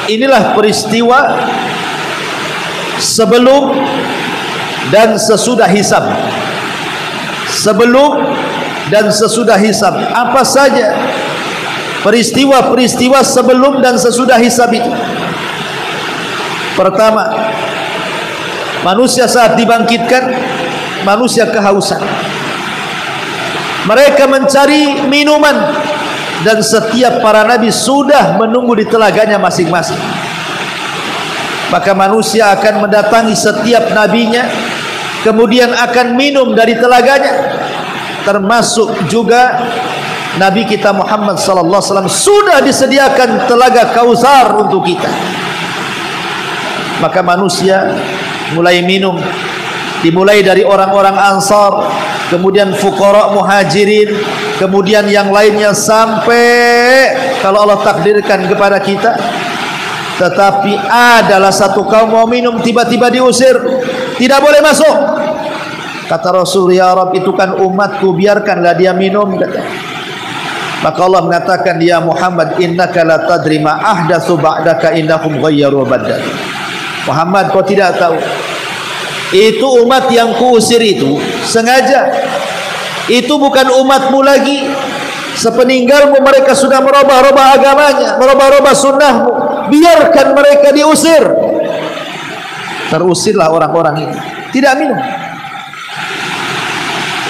inilah peristiwa sebelum dan sesudah hisab. Sebelum dan sesudah hisab. Apa saja peristiwa-peristiwa sebelum dan sesudah hisab itu? Pertama, manusia saat dibangkitkan, manusia kehausan. Mereka mencari minuman, dan setiap para nabi sudah menunggu di telaganya masing-masing. Maka manusia akan mendatangi setiap nabinya, kemudian akan minum dari telaganya. Termasuk juga Nabi kita Muhammad sallallahu alaihi wasallam sudah disediakan telaga Kautsar untuk kita. Maka manusia mulai minum, dimulai dari orang-orang Ansar, kemudian fuqara muhajirin, kemudian yang lainnya, sampai kalau Allah takdirkan kepada kita. Tetapi adalah satu kaum mau minum, tiba-tiba diusir, tidak boleh masuk. Kata Rasul, ya Rabb, itu kan umatku, biarkanlah dia minum, kata. Maka Allah mengatakan, ya Muhammad, innaka la tadri ma ahdatsu ba'daka innahum ghayyaru badal. Muhammad, kau tidak tahu, itu umat yang kuusir itu sengaja. Itu bukan umatmu lagi. Sepeninggalmu mereka sudah merubah-rubah agamanya, merubah-rubah sunnahmu. Biarkan mereka diusir. Terusirlah orang-orang ini, tidak minum.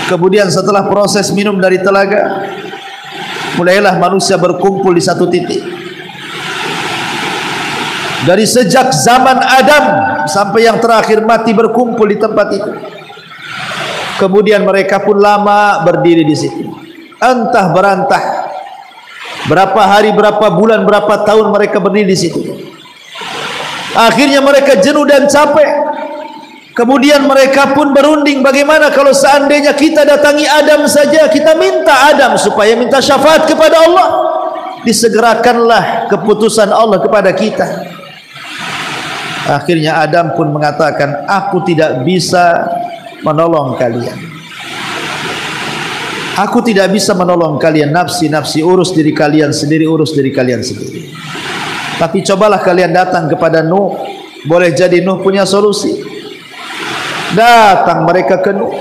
Kemudian setelah proses minum dari telaga, mulailah manusia berkumpul di satu titik. Dari sejak zaman Adam sampai yang terakhir mati berkumpul di tempat itu. Kemudian mereka pun lama berdiri di situ, entah berantah berapa hari, berapa bulan, berapa tahun mereka berdiri di situ. Akhirnya mereka jenuh dan capek. Kemudian mereka pun berunding, bagaimana kalau seandainya kita datangi Adam saja, kita minta Adam supaya minta syafaat kepada Allah, disegerakanlah keputusan Allah kepada kita. Akhirnya Adam pun mengatakan, aku tidak bisa menolong kalian. Aku tidak bisa menolong kalian. Nafsi-nafsi, urus diri kalian sendiri, urus diri kalian sendiri. Tapi cobalah kalian datang kepada Nuh, boleh jadi Nuh punya solusi. Datang mereka ke Nuh.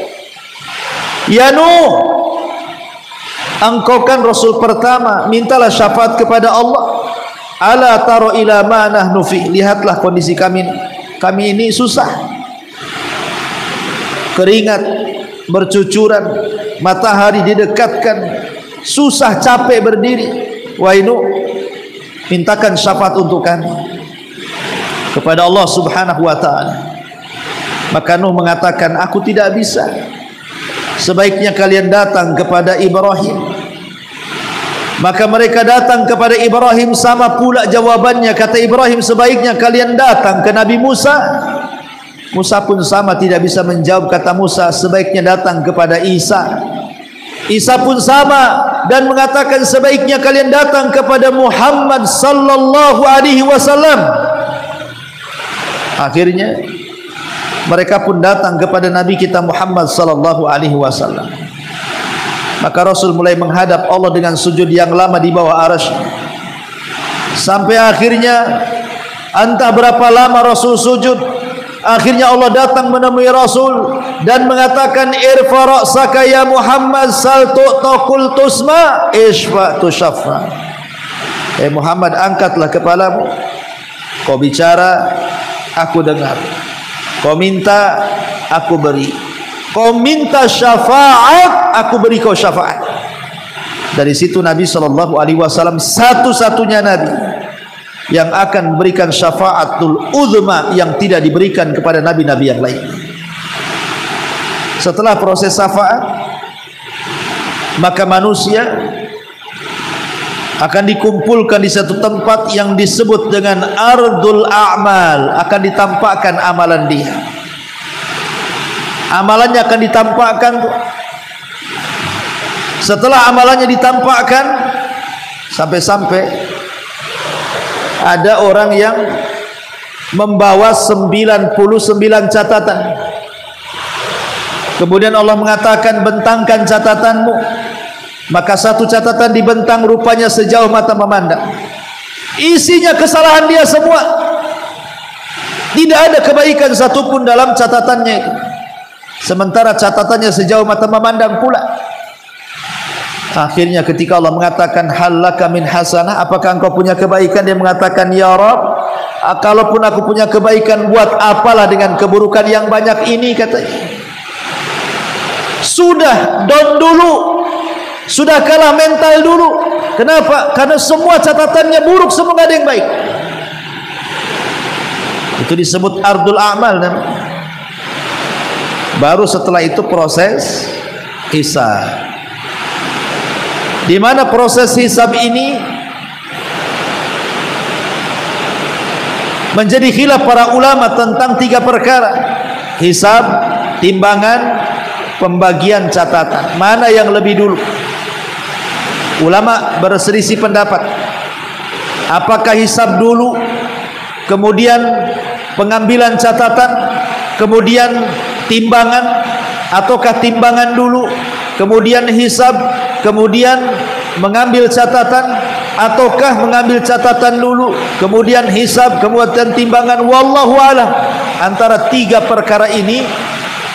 Ya Nuh, engkau kan Rasul pertama, mintalah syafaat kepada Allah. Ala taro ila ma nahnu fi, lihatlah kondisi kami ini susah. Keringat bercucuran, matahari didekatkan, susah, capek berdiri. Wahai Nuh, mintakan syafaat untuk kami kepada Allah Subhanahu wa taala. Maka Nuh mengatakan, aku tidak bisa. Sebaiknya kalian datang kepada Ibrahim. Maka mereka datang kepada Ibrahim, sama pula jawabannya. Kata Ibrahim, sebaiknya kalian datang ke Nabi Musa. Musa pun sama, tidak bisa menjawab. Kata Musa, sebaiknya datang kepada Isa. Isa pun sama dan mengatakan, sebaiknya kalian datang kepada Muhammad sallallahu alaihi wasallam. Akhirnya mereka pun datang kepada Nabi kita Muhammad sallallahu alaihi wasallam. Maka Rasul mulai menghadap Allah dengan sujud yang lama di bawah arasy. Sampai akhirnya entah berapa lama Rasul sujud, Akhirnya Allah datang menemui Rasul dan mengatakan, irfa ra'saka ya Muhammad, sal tu'ta qul tusma isfa tushaffa. Muhammad, angkatlah kepalamu, kau bicara, aku dengar. Kau minta, aku beri. Kau minta syafaat, aku beri kau syafaat. Dari situ Nabi SAW satu-satunya Nabi yang akan memberikan syafaatul uzma yang tidak diberikan kepada nabi-nabi yang lain. Setelah proses syafaat, maka manusia akan dikumpulkan di satu tempat yang disebut dengan ardul a'mal. Akan ditampakkan amalan dia, amalannya akan ditampakkan. Setelah amalannya ditampakkan, sampai-sampai ada orang yang membawa 99 catatan. Kemudian Allah mengatakan, bentangkan catatanmu. Maka satu catatan dibentang, rupanya sejauh mata memandang. Isinya kesalahan dia semua. Tidak ada kebaikan satupun dalam catatannya itu. Sementara catatannya sejauh mata memandang pula. Akhirnya ketika Allah mengatakan, halaka min hasanah, apakah engkau punya kebaikan? Dia mengatakan, ya Rabb, kalaupun aku punya kebaikan, buat apalah dengan keburukan yang banyak ini, katanya. Sudah down dulu, sudah kalah mental dulu. Kenapa? Karena semua catatannya buruk, semua tidak ada yang baik. Itu disebut ardul a'mal. Baru setelah itu proses hisab, di mana proses hisab ini menjadi khilaf para ulama tentang 3 perkara: hisab, timbangan, pembagian catatan. Mana yang lebih dulu? Ulama berselisih pendapat. Apakah hisab dulu, kemudian pengambilan catatan, kemudian timbangan, ataukah timbangan dulu, kemudian hisab, kemudian mengambil catatan, ataukah mengambil catatan dulu, kemudian hisab, kemudian timbangan? Wallahu a'lam. Antara 3 perkara ini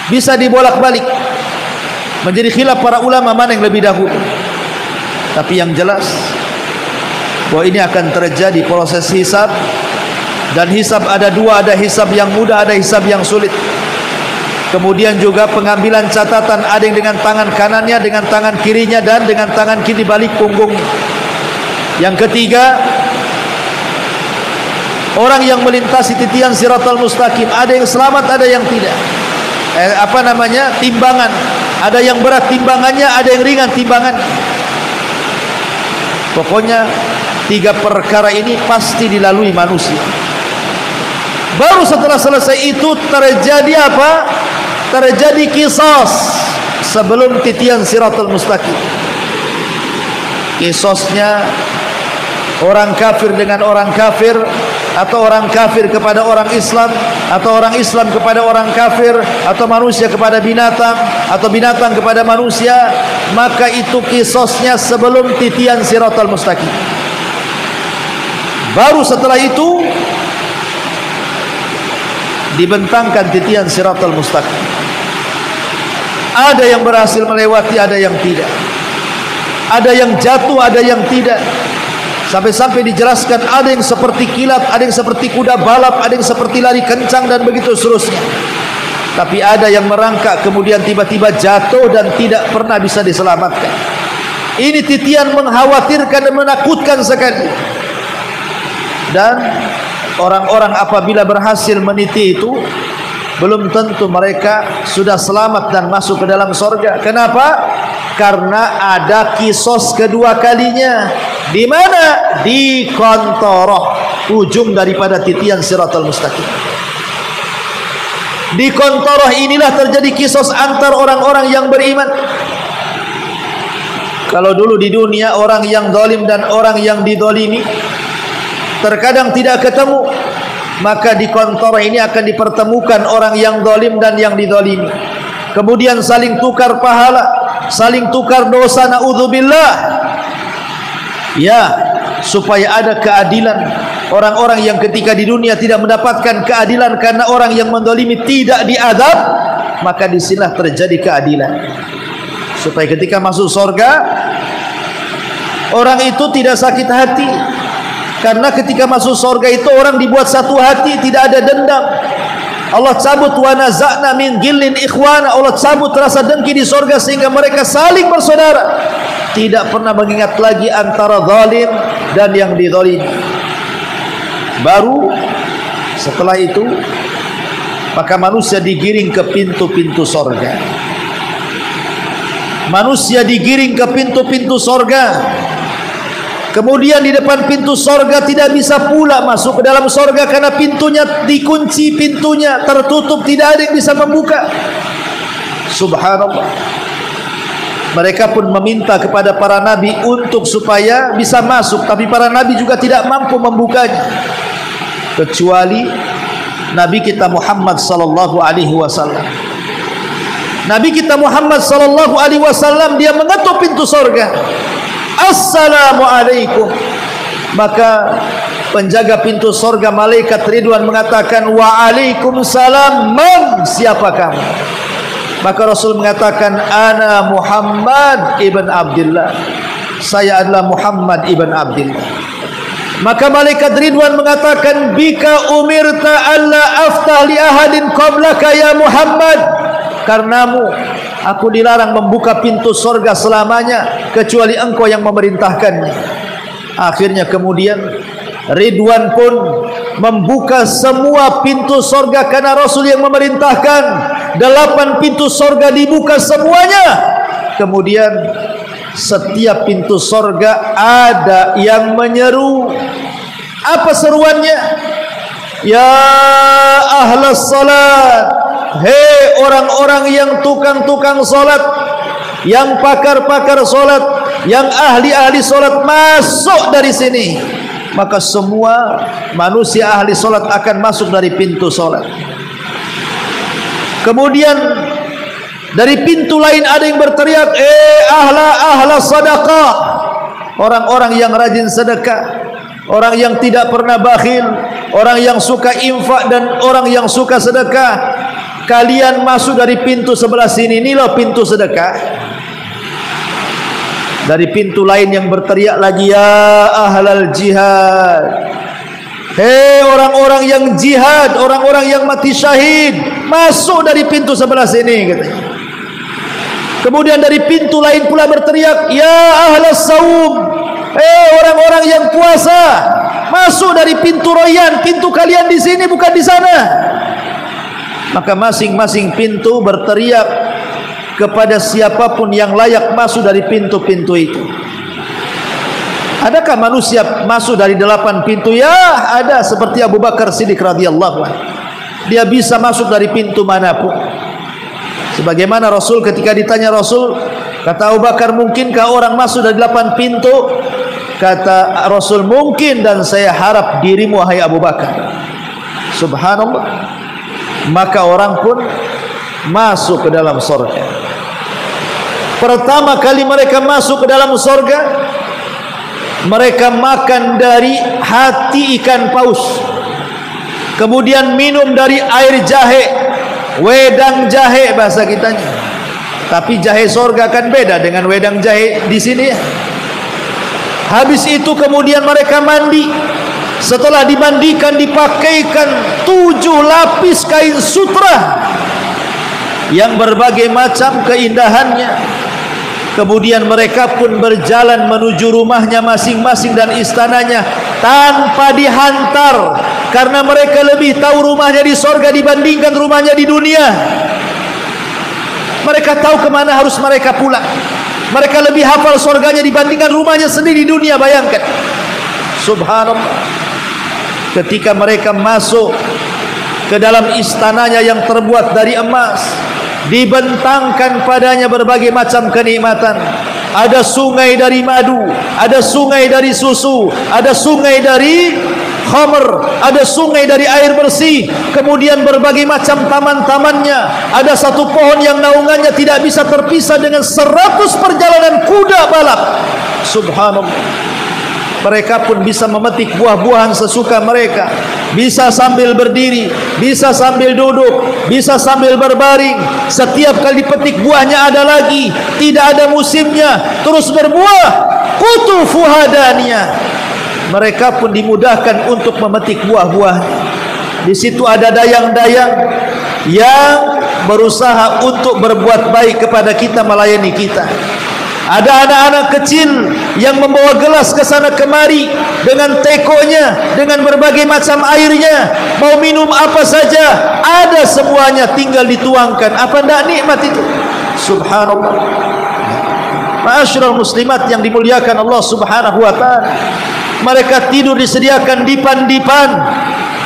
bisa dibolak-balik, menjadi khilaf para ulama mana yang lebih dahulu. Tapi yang jelas bahwa ini akan terjadi proses hisab. Dan hisab ada 2, ada hisab yang mudah, ada hisab yang sulit. Kemudian juga pengambilan catatan, ada yang dengan tangan kanannya, dengan tangan kirinya, dan dengan tangan kiri balik punggung. Yang ketiga, orang yang melintasi titian siratal mustaqim, ada yang selamat, ada yang tidak. Timbangan, ada yang berat timbangannya, ada yang ringan timbangan. Pokoknya 3 perkara ini pasti dilalui manusia. Baru setelah selesai itu terjadi apa? Terjadi qisas sebelum titian siratal mustaqim. Qisasnya orang kafir dengan orang kafir, atau orang kafir kepada orang Islam, atau orang Islam kepada orang kafir, atau manusia kepada binatang, atau binatang kepada manusia. Maka itu qisasnya sebelum titian siratal mustaqim. Baru setelah itu dibentangkan titian siratal mustaqim. Ada yang berhasil melewati, ada yang tidak. Ada yang jatuh, ada yang tidak. Sampai-sampai dijelaskan, ada yang seperti kilat, ada yang seperti kuda balap, ada yang seperti lari kencang, dan begitu seterusnya. Tapi ada yang merangkak kemudian tiba-tiba jatuh dan tidak pernah bisa diselamatkan. Ini titian mengkhawatirkan dan menakutkan sekali. Dan orang-orang apabila berhasil meniti itu, belum tentu mereka sudah selamat dan masuk ke dalam surga. Kenapa? Karena ada kisos kedua kalinya. Di mana? Di Qantoroh, ujung daripada titian siratal mustaqim. Di Qantoroh inilah terjadi kisos antar orang-orang yang beriman. Kalau dulu di dunia orang yang zalim dan orang yang dizalimi terkadang tidak ketemu, maka di Qantoroh ini akan dipertemukan orang yang zalim dan yang dizalimi. Kemudian saling tukar pahala, saling tukar dosa, naudzubillah. Ya, supaya ada keadilan, orang-orang yang ketika di dunia tidak mendapatkan keadilan karena orang yang menzalimi tidak diadab, maka disinilah terjadi keadilan. Supaya ketika masuk surga, orang itu tidak sakit hati. Karena ketika masuk surga itu orang dibuat satu hati, tidak ada dendam. Allah cabut wa naza'na min ghillin ikhwana, Allah cabut rasa dengki di surga sehingga mereka saling bersaudara. Tidak pernah mengingat lagi antara zalim dan yang dizalimi. Baru setelah itu maka manusia digiring ke pintu-pintu surga. Manusia digiring ke pintu-pintu surga. Kemudian di depan pintu surga tidak bisa pula masuk ke dalam surga karena pintunya dikunci, pintunya tertutup, tidak ada yang bisa membuka. Subhanallah. Mereka pun meminta kepada para nabi untuk supaya bisa masuk, tapi para nabi juga tidak mampu membukanya. Kecuali Nabi kita Muhammad sallallahu alaihi wasallam. Nabi kita Muhammad sallallahu alaihi wasallam dia mengetuk pintu surga. Assalamualaikum. Maka penjaga pintu surga malaikat Ridwan mengatakan waalaikumsalam, man, siapa kamu? Maka Rasul mengatakan ana Muhammad ibn Abdullah, saya adalah Muhammad ibn Abdullah. Maka malaikat Ridwan mengatakan bika umirta alla aftah li ahadin qablaka ya Muhammad, karenamu aku dilarang membuka pintu surga selamanya kecuali engkau yang memerintahkannya. Akhirnya kemudian Ridwan pun membuka semua pintu surga karena Rasul yang memerintahkan. 8 pintu surga dibuka semuanya. Kemudian setiap pintu surga ada yang menyeru. Apa seruannya? Ya ahlas salat, hei orang-orang yang tukang-tukang salat, yang pakar-pakar salat, yang ahli-ahli salat, masuk dari sini. Maka semua manusia ahli salat akan masuk dari pintu salat. Kemudian dari pintu lain ada yang berteriak, ahla sedekah, orang-orang yang rajin sedekah, orang yang tidak pernah bakhil, orang yang suka infak dan orang yang suka sedekah, kalian masuk dari pintu sebelah sini. Ini loh pintu sedekah. Dari pintu lain yang berteriak lagi, ya ahlal jihad, hei orang-orang yang jihad, orang-orang yang mati syahid, masuk dari pintu sebelah sini, katanya. Kemudian dari pintu lain pula berteriak, ya ahlas saum, hei orang-orang yang puasa, masuk dari pintu royan, pintu kalian di sini bukan di sana. Maka masing-masing pintu berteriak kepada siapapun yang layak masuk dari pintu-pintu itu. Adakah manusia masuk dari 8 pintu? Ya, ada, seperti Abu Bakar Siddiq radhiyallahu anhu. Dia bisa masuk dari pintu manapun. Sebagaimana Rasul ketika ditanya Rasul, kata Abu Bakar, mungkinkah orang masuk dari 8 pintu? Kata Rasul, mungkin, dan saya harap dirimu wahai Abu Bakar. Subhanallah. Maka orang pun masuk ke dalam surga. Pertama kali mereka masuk ke dalam surga, mereka makan dari hati ikan paus, kemudian minum dari air jahe, wedang jahe bahasa kitanya. Tapi jahe surga kan beda dengan wedang jahe di sini. Habis itu kemudian mereka mandi. Setelah dimandikan dipakaikan 7 lapis kain sutra yang berbagai macam keindahannya. Kemudian mereka pun berjalan menuju rumahnya masing-masing dan istananya tanpa dihantar, karena mereka lebih tahu rumahnya di surga dibandingkan rumahnya di dunia. Mereka tahu kemana harus mereka pulang. Mereka lebih hafal surganya dibandingkan rumahnya sendiri di dunia. Bayangkan, subhanallah. Ketika mereka masuk ke dalam istananya yang terbuat dari emas, dibentangkan padanya berbagai macam kenikmatan. Ada sungai dari madu, ada sungai dari susu, ada sungai dari khamr, ada sungai dari air bersih, kemudian berbagai macam taman-tamannya. Ada satu pohon yang naungannya tidak bisa terpisah dengan 100 perjalanan kuda balap. Subhanallah. Mereka pun bisa memetik buah-buahan sesuka mereka. Bisa sambil berdiri, bisa sambil duduk, bisa sambil berbaring. Setiap kali petik buahnya ada lagi, tidak ada musimnya, terus berbuah. Qutufuha daniyah. Mereka pun dimudahkan untuk memetik buah-buahnya. Di situ ada dayang-dayang yang berusaha untuk berbuat baik kepada kita, melayani kita. Ada anak-anak kecil yang membawa gelas ke sana kemari dengan tekonya, dengan berbagai macam airnya. Mau minum apa saja, ada semuanya, tinggal dituangkan. Apa tidak nikmat itu? Subhanallah. Ma'asyiral muslimat yang dimuliakan Allah Subhanahu wa taala. Mereka tidur disediakan dipan-dipan.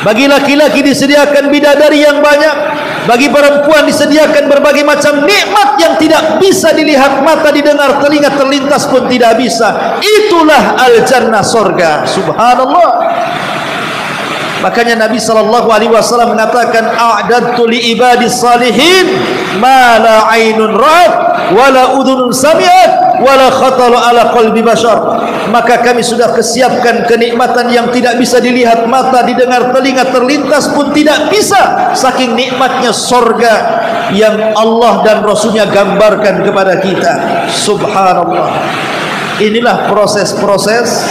Bagi laki-laki disediakan bidadari yang banyak. Bagi perempuan disediakan berbagai macam nikmat yang tidak bisa dilihat mata, didengar telinga, terlintas pun tidak bisa. Itulah al-jannah, surga. Subhanallah. Makanya Nabi SAW mengatakan, a'dadtu li ibadis salihin ma la ainun ra'at wala udhunun sami'at wala khatala ala qalbi bashar. Maka kami sudah kesiapkan kenikmatan yang tidak bisa dilihat mata, didengar telinga, terlintas pun tidak bisa. Saking nikmatnya surga yang Allah dan Rasulnya gambarkan kepada kita. Subhanallah. Inilah proses-proses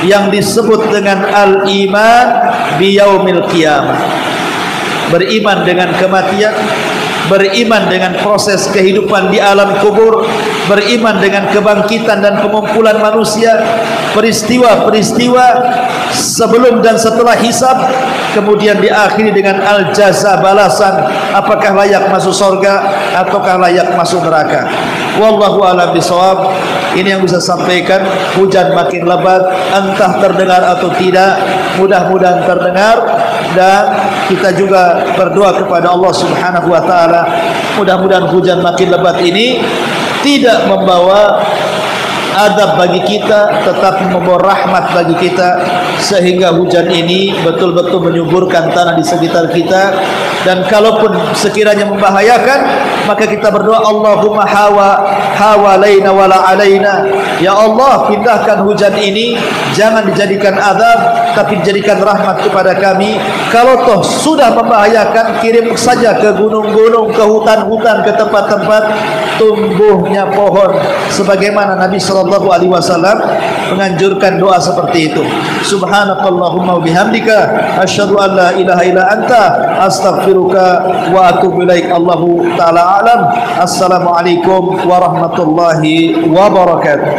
yang disebut dengan al-iman biyaumil qiyamah. Beriman dengan kematian, beriman dengan proses kehidupan di alam kubur, beriman dengan kebangkitan dan pengumpulan manusia, peristiwa-peristiwa sebelum dan setelah hisab, kemudian diakhiri dengan al-jaza, balasan. Apakah layak masuk surga ataukah layak masuk neraka? Wallahu a'lam bishawab. Ini yang bisa sampaikan. Hujan makin lebat, entah terdengar atau tidak, mudah-mudahan terdengar. Dan kita juga berdoa kepada Allah Subhanahu wa taala, mudah-mudahan hujan makin lebat ini tidak membawa adab bagi kita, tetapi membawa rahmat bagi kita, sehingga hujan ini betul-betul menyuburkan tanah di sekitar kita. Dan kalaupun sekiranya membahayakan, maka kita berdoa, Allahumma hawalaina wala alaina. Ya Allah, pindahkan hujan ini, jangan dijadikan azab, tapi dijadikan rahmat kepada kami. Kalau toh sudah membahayakan, kirim saja ke gunung-gunung, ke hutan-hutan, ke tempat-tempat tumbuhnya pohon, sebagaimana Nabi sallallahu alaihi wasallam menganjurkan doa seperti itu. Subhanakallahumma wa bihamdika asyhadu an la ilaha illa anta astaghfiruka wa atubu ilaik. Allahu taala alam. Assalamualaikum warahmatullahi wabarakatuh.